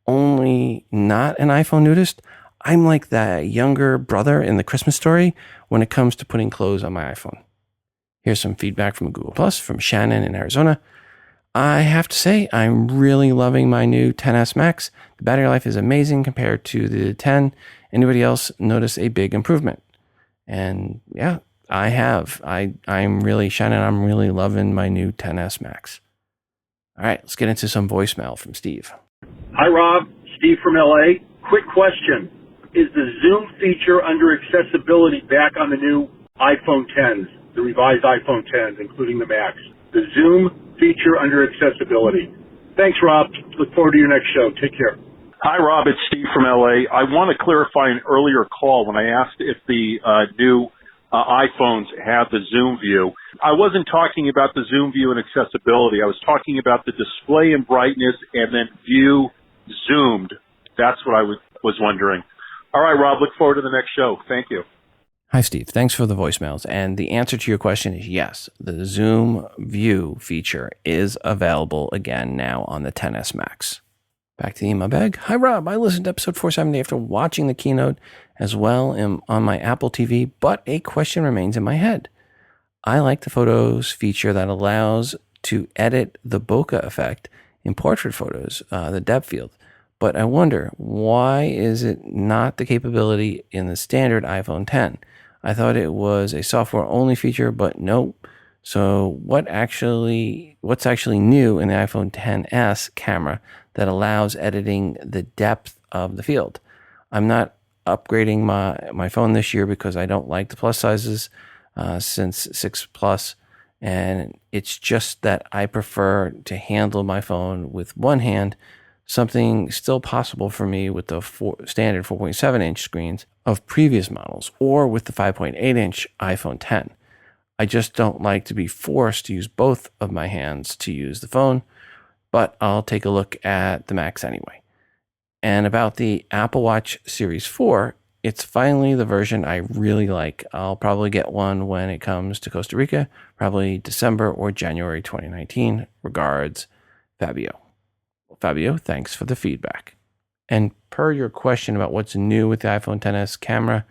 only not an iPhone nudist, I'm like that younger brother in the Christmas Story when it comes to putting clothes on my iPhone. Here's some feedback from Google Plus from Shannon in Arizona. I have to say, I'm really loving my new XS Max. The battery life is amazing compared to the 10. Anybody else notice a big improvement? And yeah, I have. I'm really, Shannon, I'm really loving my new XS Max. All right, let's get into some voicemail from Steve. Hi, Rob. Steve from LA. Quick question. Is the Zoom feature under accessibility back on the new iPhone 10s, the revised iPhone 10s, including the Max? The Zoom feature under accessibility. Thanks, Rob. Look forward to your next show. Take care. Hi, Rob. It's Steve from LA. I want to clarify an earlier call when I asked if the new iPhones have the Zoom view. I wasn't talking about the Zoom view and accessibility. I was talking about the display and brightness and then view zoomed. That's what I was wondering. All right, Rob. Look forward to the next show. Thank you. Hi, Steve. Thanks for the voicemails. And the answer to your question is yes. The Zoom View feature is available again now on the XS Max. Back to the email bag. Hi, Rob. I listened to episode 470 after watching the keynote as well on my Apple TV, but a question remains in my head. I like the Photos feature that allows to edit the bokeh effect in portrait photos, the depth field. But I wonder, why is it not the capability in the standard iPhone 10? I thought it was a software-only feature, but nope. So what's actually new in the iPhone XS camera that allows editing the depth of the field? I'm not upgrading my phone this year because I don't like the plus sizes since 6 Plus, and it's just that I prefer to handle my phone with one hand, something still possible for me with the standard 4.7-inch screens of previous models or with the 5.8-inch iPhone 10. I just don't like to be forced to use both of my hands to use the phone, but I'll take a look at the Max anyway. And about the Apple Watch Series 4, it's finally the version I really like. I'll probably get one when it comes to Costa Rica, probably December or January 2019. Regards, Fabio. Fabio, thanks for the feedback. And per your question about what's new with the iPhone XS camera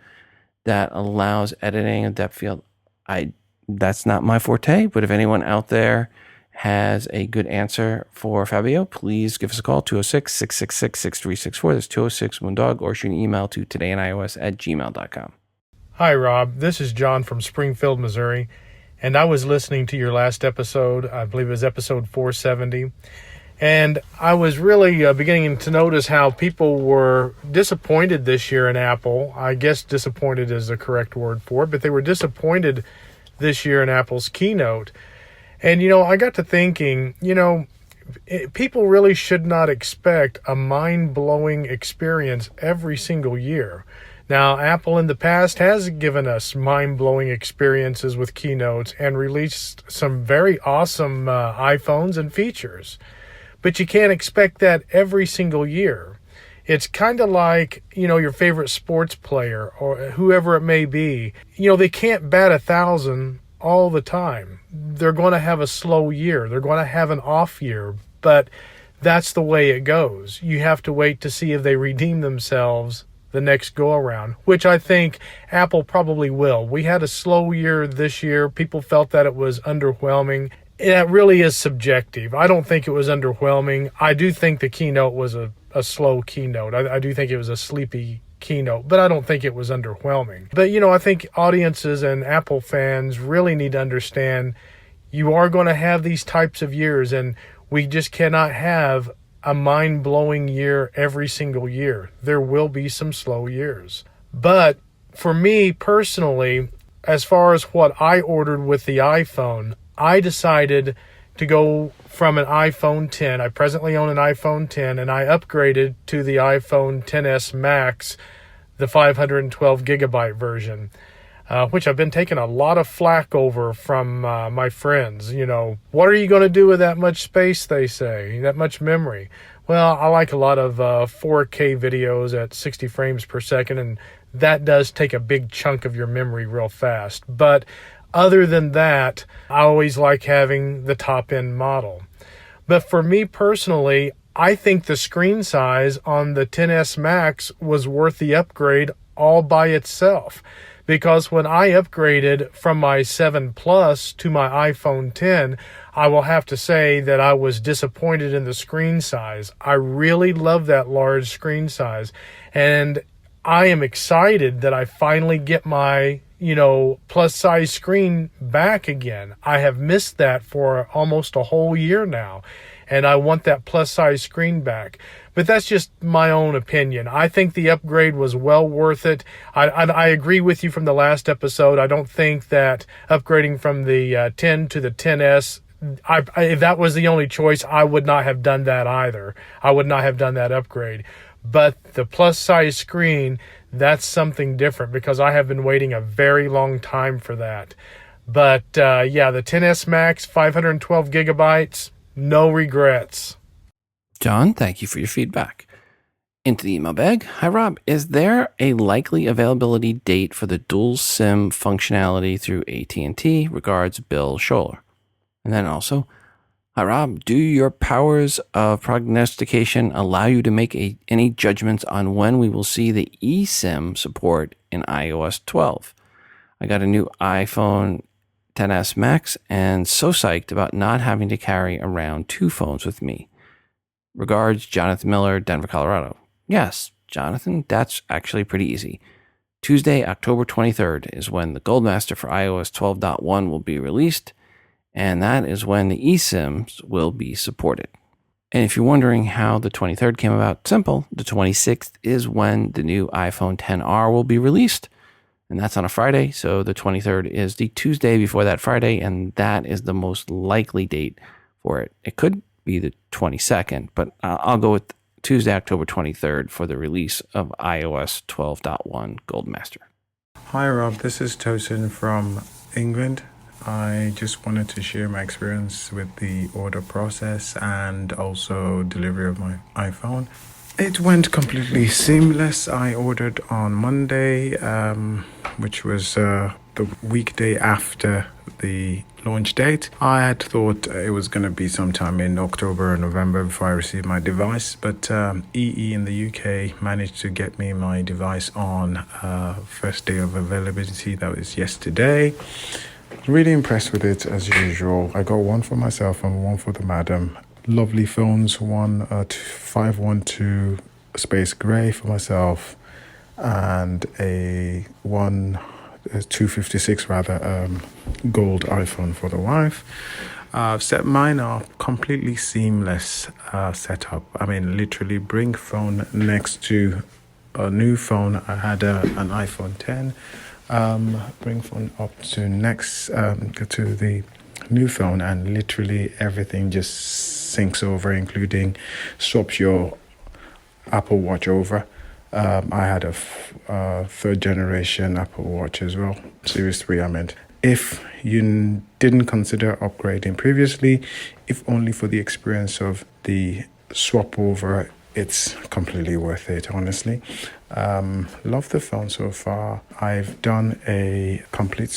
that allows editing a depth field, that's not my forte, but if anyone out there has a good answer for Fabio, please give us a call, 206-666-6364. That's 206-Moondog, or shoot an email to todayios@gmail.com. Hi, Rob. This is John from Springfield, Missouri, and I was listening to your last episode. I believe it was episode 470. And I was really beginning to notice how people were disappointed this year in Apple. I guess disappointed is the correct word for it, but they were disappointed this year in Apple's keynote. And, I got to thinking, people really should not expect a mind-blowing experience every single year. Now, Apple in the past has given us mind-blowing experiences with keynotes and released some very awesome iPhones and features. But you can't expect that every single year. It's kind of like, your favorite sports player or whoever it may be. They can't bat 1,000 all the time. They're going to have a slow year. They're going to have an off year, but that's the way it goes. You have to wait to see if they redeem themselves the next go around, which I think Apple probably will. We had a slow year this year. People felt that it was underwhelming. It really is subjective. I don't think it was underwhelming. I do think the keynote was a slow keynote. I do think it was a sleepy keynote, but I don't think it was underwhelming. But, I think audiences and Apple fans really need to understand you are going to have these types of years, and we just cannot have a mind-blowing year every single year. There will be some slow years. But for me personally, as far as what I ordered with the iPhone, I decided to go from an iPhone 10. I presently own an iPhone 10, and I upgraded to the iPhone XS Max, the 512 gigabyte version, which I've been taking a lot of flack over from my friends. What are you going to do with that much space, they say, that much memory? Well, I like a lot of 4K videos at 60 frames per second, and that does take a big chunk of your memory real fast. But other than that, I always like having the top-end model. But for me personally, I think the screen size on the XS Max was worth the upgrade all by itself. Because when I upgraded from my 7 Plus to my iPhone 10, I will have to say that I was disappointed in the screen size. I really love that large screen size. And I am excited that I finally get my, plus size screen back again. I have missed that for almost a whole year now, and I want that plus size screen back. But that's just my own opinion. I think the upgrade was well worth it. I agree with you from the last episode. I don't think that upgrading from the 10 to the 10S, if that was the only choice, I would not have done that either. I would not have done that upgrade. But the plus size screen, that's something different, because I have been waiting a very long time for that. But the XS Max, 512 gigabytes, no regrets. John, thank you for your feedback. Into the email bag. Hi, Rob. Is there a likely availability date for the dual SIM functionality through AT&T? Regards, Bill Scholler. And then also, hi, Rob. Do your powers of prognostication allow you to make any judgments on when we will see the eSIM support in iOS 12? I got a new iPhone XS Max and so psyched about not having to carry around two phones with me. Regards, Jonathan Miller, Denver, Colorado. Yes, Jonathan, that's actually pretty easy. Tuesday, October 23rd is when the Goldmaster for iOS 12.1 will be released, and that is when the eSIMs will be supported. And if you're wondering how the 23rd came about, simple. The 26th is when the new iPhone XR will be released, and that's on a Friday, so the 23rd is the Tuesday before that Friday, and that is the most likely date for it. It could be the 22nd, but I'll go with Tuesday, October 23rd for the release of iOS 12.1 Goldmaster. Hi Rob, this is Tosin from England. I just wanted to share my experience with the order process and also delivery of my iPhone. It went completely seamless. I ordered on Monday, which was the weekday after the launch date. I had thought it was going to be sometime in October or November before I received my device, but EE in the UK managed to get me my device on first day of availability. That was yesterday. Really impressed with it as usual. I got one for myself and one for the madam. Lovely phones, one 512 space gray for myself and a 256 gold iPhone for the wife. Set mine are completely seamless setup. I mean, literally bring phone next to a new phone. I had an iPhone 10. Bring phone up to next to the new phone, and literally everything just syncs over, including swaps your Apple Watch over. I had a third generation Apple Watch as well, Series 3 I meant. If you didn't consider upgrading previously, if only for the experience of the swap over, it's completely worth it, honestly. Love the phone so far. I've done a complete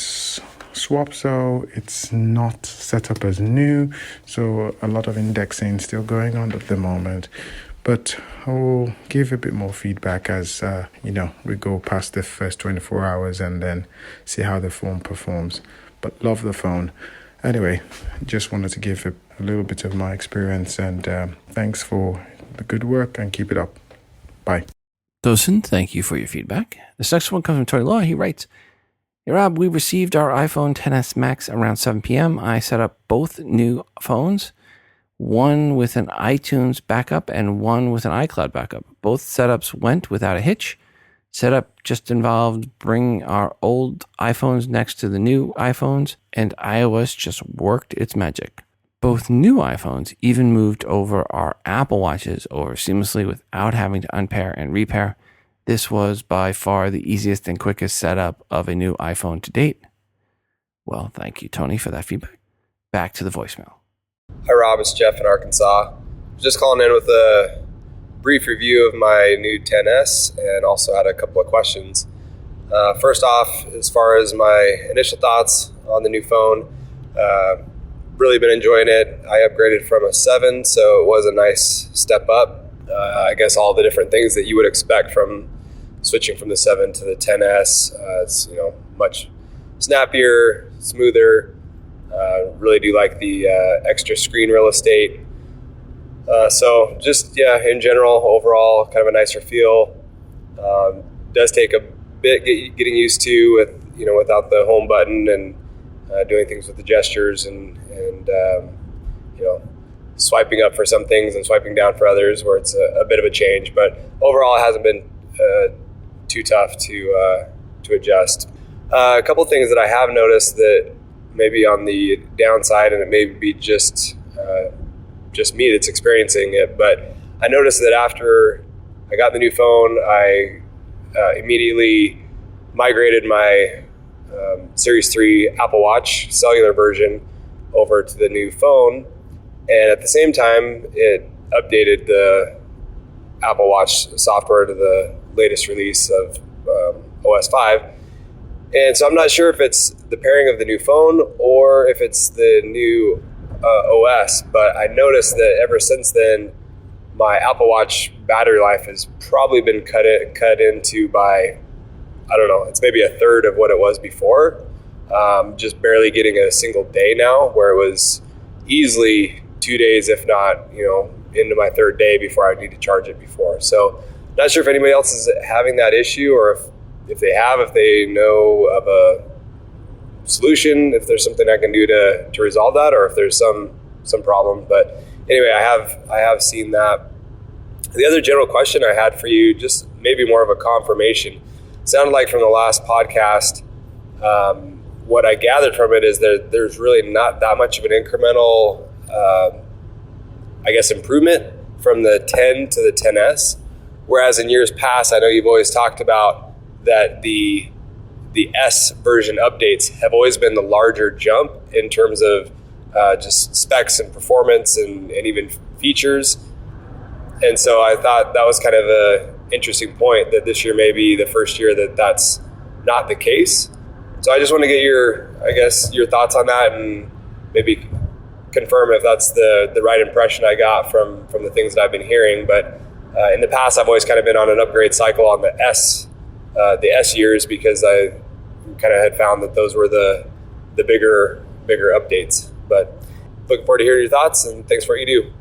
swap, so it's not set up as new. So a lot of indexing still going on at the moment. But I will give a bit more feedback as, we go past the first 24 hours and then see how the phone performs. But love the phone. Anyway, just wanted to give a little bit of my experience, and thanks for the good work and keep it up. Bye. Tosin, thank you for your feedback. This next one comes from Tony Law. He writes, "Hey Rob, we received our iPhone XS Max around 7 p.m. I set up both new phones, one with an iTunes backup and one with an iCloud backup. Both setups went without a hitch. Setup just involved bring our old iPhones next to the new iPhones, and iOS just worked its magic. Both new iPhones even moved over our Apple Watches over seamlessly without having to unpair and repair. This was by far the easiest and quickest setup of a new iPhone to date." Well, thank you, Tony, for that feedback. Back to the voicemail. Hi Rob, it's Jeff in Arkansas. Just calling in with a brief review of my new XS and also had a couple of questions. First off, as far as my initial thoughts on the new phone, really been enjoying it. I upgraded from a 7, so it was a nice step up. I guess all the different things that you would expect from switching from the 7 to the XS. It's much snappier, smoother. Really do like the extra screen real estate. So just, in general, overall, kind of a nicer feel. Does take a bit getting used to with, without the home button and doing things with the gestures and swiping up for some things and swiping down for others where it's a bit of a change. But overall, it hasn't been too tough to adjust. A couple of things that I have noticed that maybe on the downside, and it may be just me that's experiencing it, but I noticed that after I got the new phone, I immediately migrated my Series 3 Apple Watch cellular version over to the new phone, and at the same time, it updated the Apple Watch software to the latest release of OS 5. And so I'm not sure if it's the pairing of the new phone or if it's the new OS, but I noticed that ever since then, my Apple Watch battery life has probably been cut into by, I don't know, it's maybe a third of what it was before. Just barely getting a single day now, where it was easily 2 days, if not, into my third day before I need to charge it before. So not sure if anybody else is having that issue, or if they know of a solution, if there's something I can do to resolve that, or if there's some problem. But anyway, I have seen that. The other general question I had for you, just maybe more of a confirmation, sounded like from the last podcast, what I gathered from it is that there's really not that much of an incremental, improvement from the 10 to the XS. Whereas in years past, I know you've always talked about that the S version updates have always been the larger jump in terms of just specs and performance and even features. And so I thought that was kind of an interesting point, that this year may be the first year that that's not the case. So I just want to get your thoughts on that and maybe confirm if that's the right impression I got from the things that I've been hearing. But in the past, I've always kind of been on an upgrade cycle on the S years, because I kind of had found that those were the bigger updates. But looking forward to hearing your thoughts, and thanks for what you do.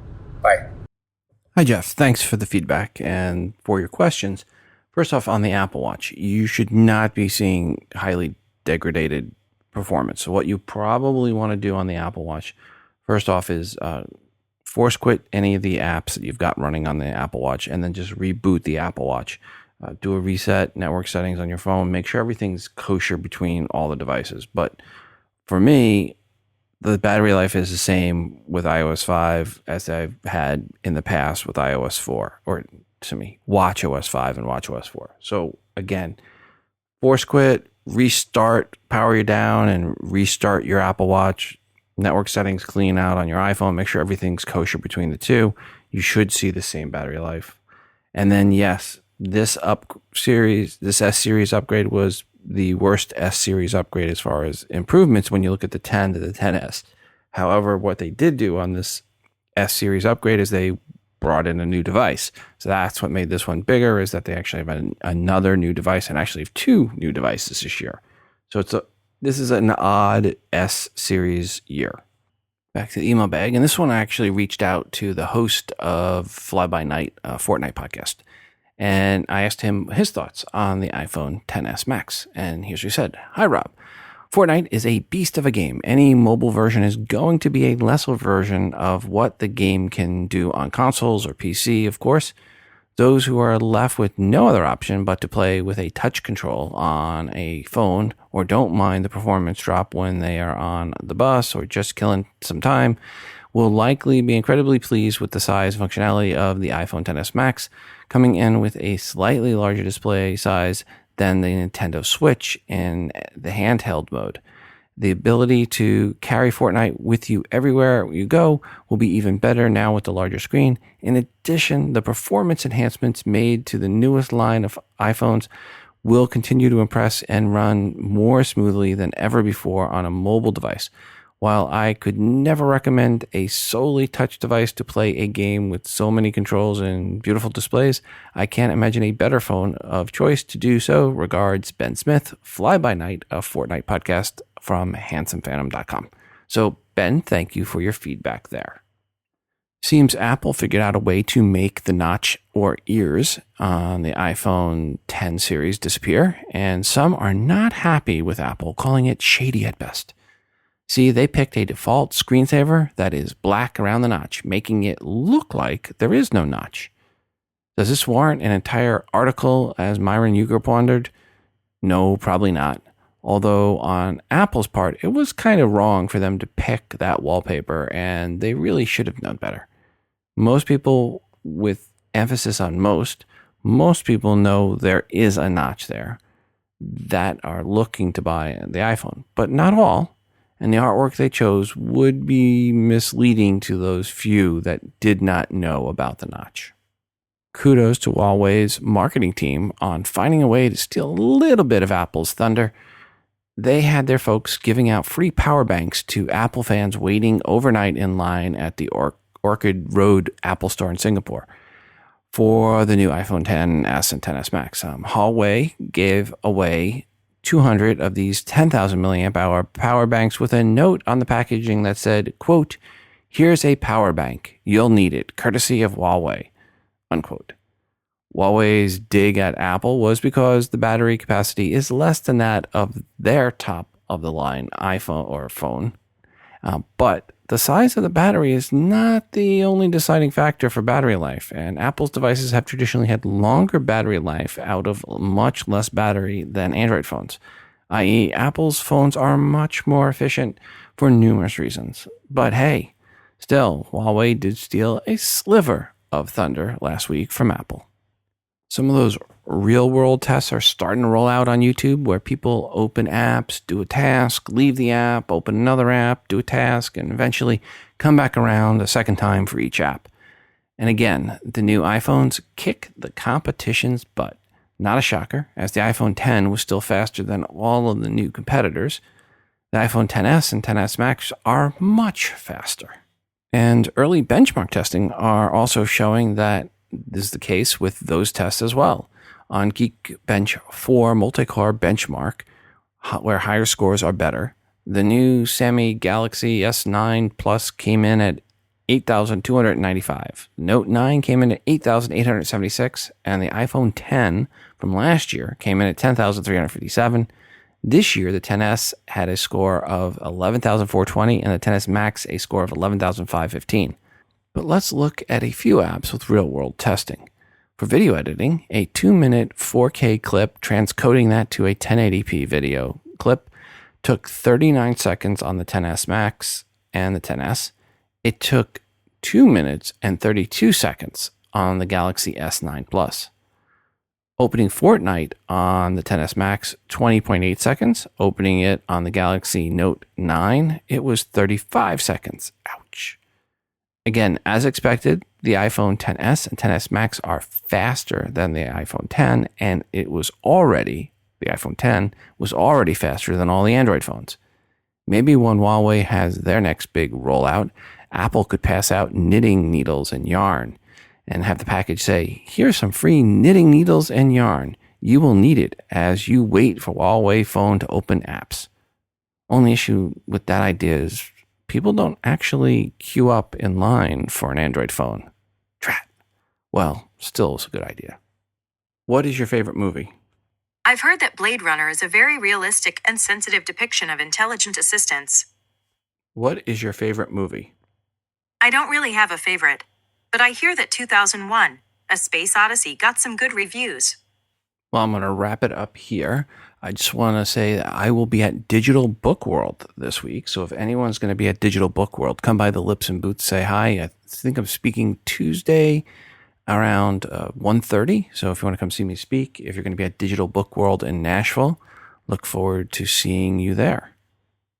Bye. Hi, Jeff. Thanks for the feedback and for your questions. First off, on the Apple Watch, you should not be seeing highly degraded performance. So what you probably want to do on the Apple Watch, first off, is force quit any of the apps that you've got running on the Apple Watch, and then just reboot the Apple Watch. Do a reset, network settings on your phone, make sure everything's kosher between all the devices. But for me, the battery life is the same with iOS 5 as I've had in the past with iOS 4, or to me, watchOS 5 and watchOS 4. So again, force quit, restart, power you down, and restart your Apple Watch. Network settings clean out on your iPhone. Make sure everything's kosher between the two. You should see the same battery life. And then, yes, this S series upgrade was the worst S series upgrade as far as improvements when you look at the 10 to the 10S. However, what they did do on this S series upgrade is they brought in a new device. So that's what made this one bigger, is that they actually have another new device, and actually have two new devices this year. So this is an odd S series year. Back to the email bag. And this one I actually reached out to the host of Fly By Night, Fortnite podcast. And I asked him his thoughts on the iPhone XS Max. And here's what he said. Hi, Rob. Fortnite is a beast of a game. Any mobile version is going to be a lesser version of what the game can do on consoles or PC, of course. Those who are left with no other option but to play with a touch control on a phone, or don't mind the performance drop when they are on the bus or just killing some time, will likely be incredibly pleased with the size and functionality of the iPhone XS Max, coming in with a slightly larger display size than the Nintendo Switch in the handheld mode. The ability to carry Fortnite with you everywhere you go will be even better now with the larger screen. In addition, the performance enhancements made to the newest line of iPhones will continue to impress and run more smoothly than ever before on a mobile device. While I could never recommend a solely touch device to play a game with so many controls and beautiful displays, I can't imagine a better phone of choice to do so. Regards, Ben Smith, Fly By Night, a Fortnite podcast from handsomephantom.com. So, Ben, thank you for your feedback there. Seems Apple figured out a way to make the notch or ears on the iPhone X series disappear, and some are not happy with Apple, calling it shady at best. See, they picked a default screensaver that is black around the notch, making it look like there is no notch. Does this warrant an entire article, as Myron Uger pondered? No, probably not. Although on Apple's part, it was kind of wrong for them to pick that wallpaper, and they really should have known better. Most people, with emphasis on most people know there is a notch there that are looking to buy the iPhone, but not all. And the artwork they chose would be misleading to those few that did not know about the notch. Kudos to Huawei's marketing team on finding a way to steal a little bit of Apple's thunder. They had their folks giving out free power banks to Apple fans waiting overnight in line at the Orchard Road Apple Store in Singapore for the new iPhone XS and XS Max. Huawei gave away 200 of these 10,000 milliamp hour power banks with a note on the packaging that said, quote, "Here's a power bank. You'll need it, courtesy of Huawei," unquote. Huawei's dig at Apple was because the battery capacity is less than that of their top of the line iPhone or phone. But the size of the battery is not the only deciding factor for battery life, and Apple's devices have traditionally had longer battery life out of much less battery than Android phones, i.e. Apple's phones are much more efficient for numerous reasons. But hey, still, Huawei did steal a sliver of thunder last week from Apple. Some of those real-world tests are starting to roll out on YouTube, where people open apps, do a task, leave the app, open another app, do a task, and eventually come back around a second time for each app. And again, the new iPhones kick the competition's butt. Not a shocker, as the iPhone X was still faster than all of the new competitors. The iPhone XS and XS Max are much faster. And early benchmark testing are also showing that this is the case with those tests as well. On Geekbench 4 multi-core benchmark, where higher scores are better, the new Xiaomi Galaxy S9 Plus came in at 8,295. Note 9 came in at 8,876, and the iPhone X from last year came in at 10,357. This year, the XS had a score of 11,420, and the XS Max a score of 11,515. But let's look at a few apps with real-world testing. For video editing, a 2-minute 4K clip, transcoding that to a 1080p video clip, took 39 seconds on the XS Max and the XS. It took 2 minutes and 32 seconds on the Galaxy S9 Plus. Opening Fortnite on the XS Max, 20.8 seconds. Opening it on the Galaxy Note 9, it was 35 seconds. Ouch. Again, as expected, the iPhone XS and XS Max are faster than the iPhone X, and it was already the iPhone 10, was already faster than all the Android phones. Maybe when Huawei has their next big rollout, Apple could pass out knitting needles and yarn and have the package say, here's some free knitting needles and yarn. You will need it as you wait for Huawei phone to open apps. Only issue with that idea is people don't actually queue up in line for an Android phone. Drat. Well, still is a good idea. What is your favorite movie? I've heard that Blade Runner is a very realistic and sensitive depiction of intelligent assistants. What is your favorite movie? I don't really have a favorite, but I hear that 2001, A Space Odyssey, got some good reviews. Well, I'm going to wrap it up here. I just want to say that I will be at Digital Book World this week. So if anyone's going to be at Digital Book World, come by the Lips and Boots, say hi. I think I'm speaking Tuesday around 1:30. So if you want to come see me speak, if you're going to be at Digital Book World in Nashville, look forward to seeing you there.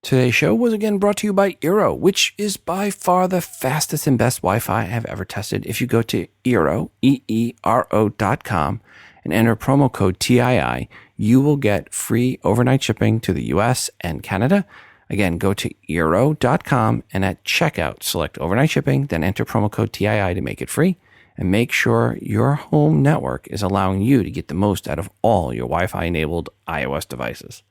Today's show was again brought to you by Eero, which is by far the fastest and best Wi-Fi I've ever tested. If you go to Eero, EERO.com, and enter promo code TII, you will get free overnight shipping to the US and Canada. Again, go to Eero.com and at checkout, select overnight shipping, then enter promo code TII to make it free. And make sure your home network is allowing you to get the most out of all your Wi-Fi enabled iOS devices.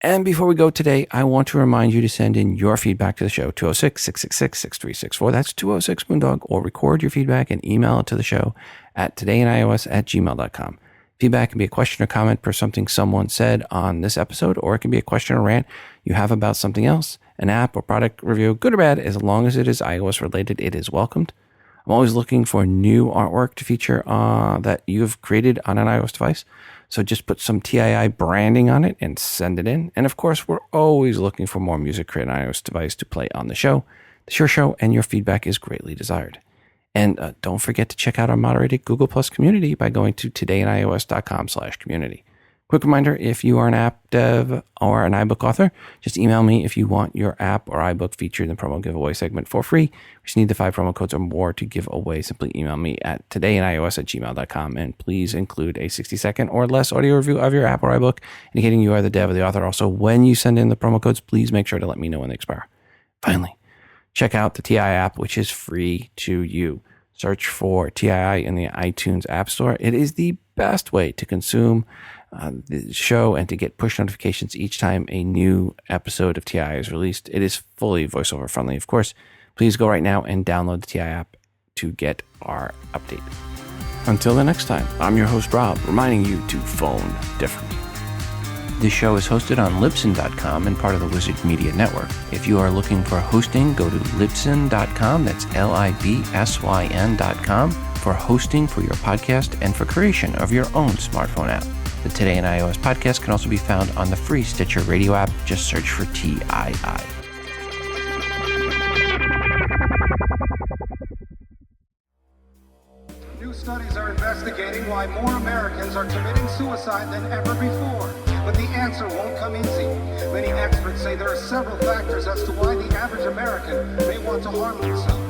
And before we go today, I want to remind you to send in your feedback to the show, 206-666-6364. That's 206-Moondog, or record your feedback and email it to the show at todayinios@gmail.com. Feedback can be a question or comment per something someone said on this episode, or it can be a question or rant you have about something else, an app or product review, good or bad. As long as it is iOS related, it is welcomed. I'm always looking for new artwork to feature that you've created on an iOS device. So just put some TII branding on it and send it in. And of course, we're always looking for more music created on an iOS device to play on the show. It's your show, and your feedback is greatly desired. And don't forget to check out our moderated Google Plus community by going to todayinios.com/community. Quick reminder, if you are an app dev or an iBook author, just email me if you want your app or iBook featured in the promo giveaway segment for free. We just need the 5 promo codes or more to give away. Simply email me at todayinios@gmail.com, and please include a 60-second or less audio review of your app or iBook indicating you are the dev or the author. Also, when you send in the promo codes, please make sure to let me know when they expire. Finally, check out the TII app, which is free to you. Search for TII in the iTunes App Store. It is the best way to consume the show and to get push notifications each time a new episode of TII is released. It is fully voiceover friendly, of course. Please go right now and download the TII app to get our update. Until the next time, I'm your host, Rob, reminding you to phone differently. This show is hosted on Libsyn.com and part of the Wizard Media Network. If you are looking for hosting, go to Libsyn.com. That's Libsyn.com for hosting for your podcast and for creation of your own smartphone app. The Today in iOS podcast can also be found on the free Stitcher radio app. Just search for TII. New studies are investigating why more Americans are committing suicide than ever before. But the answer won't come easy. Many experts say there are several factors as to why the average American may want to harm themselves.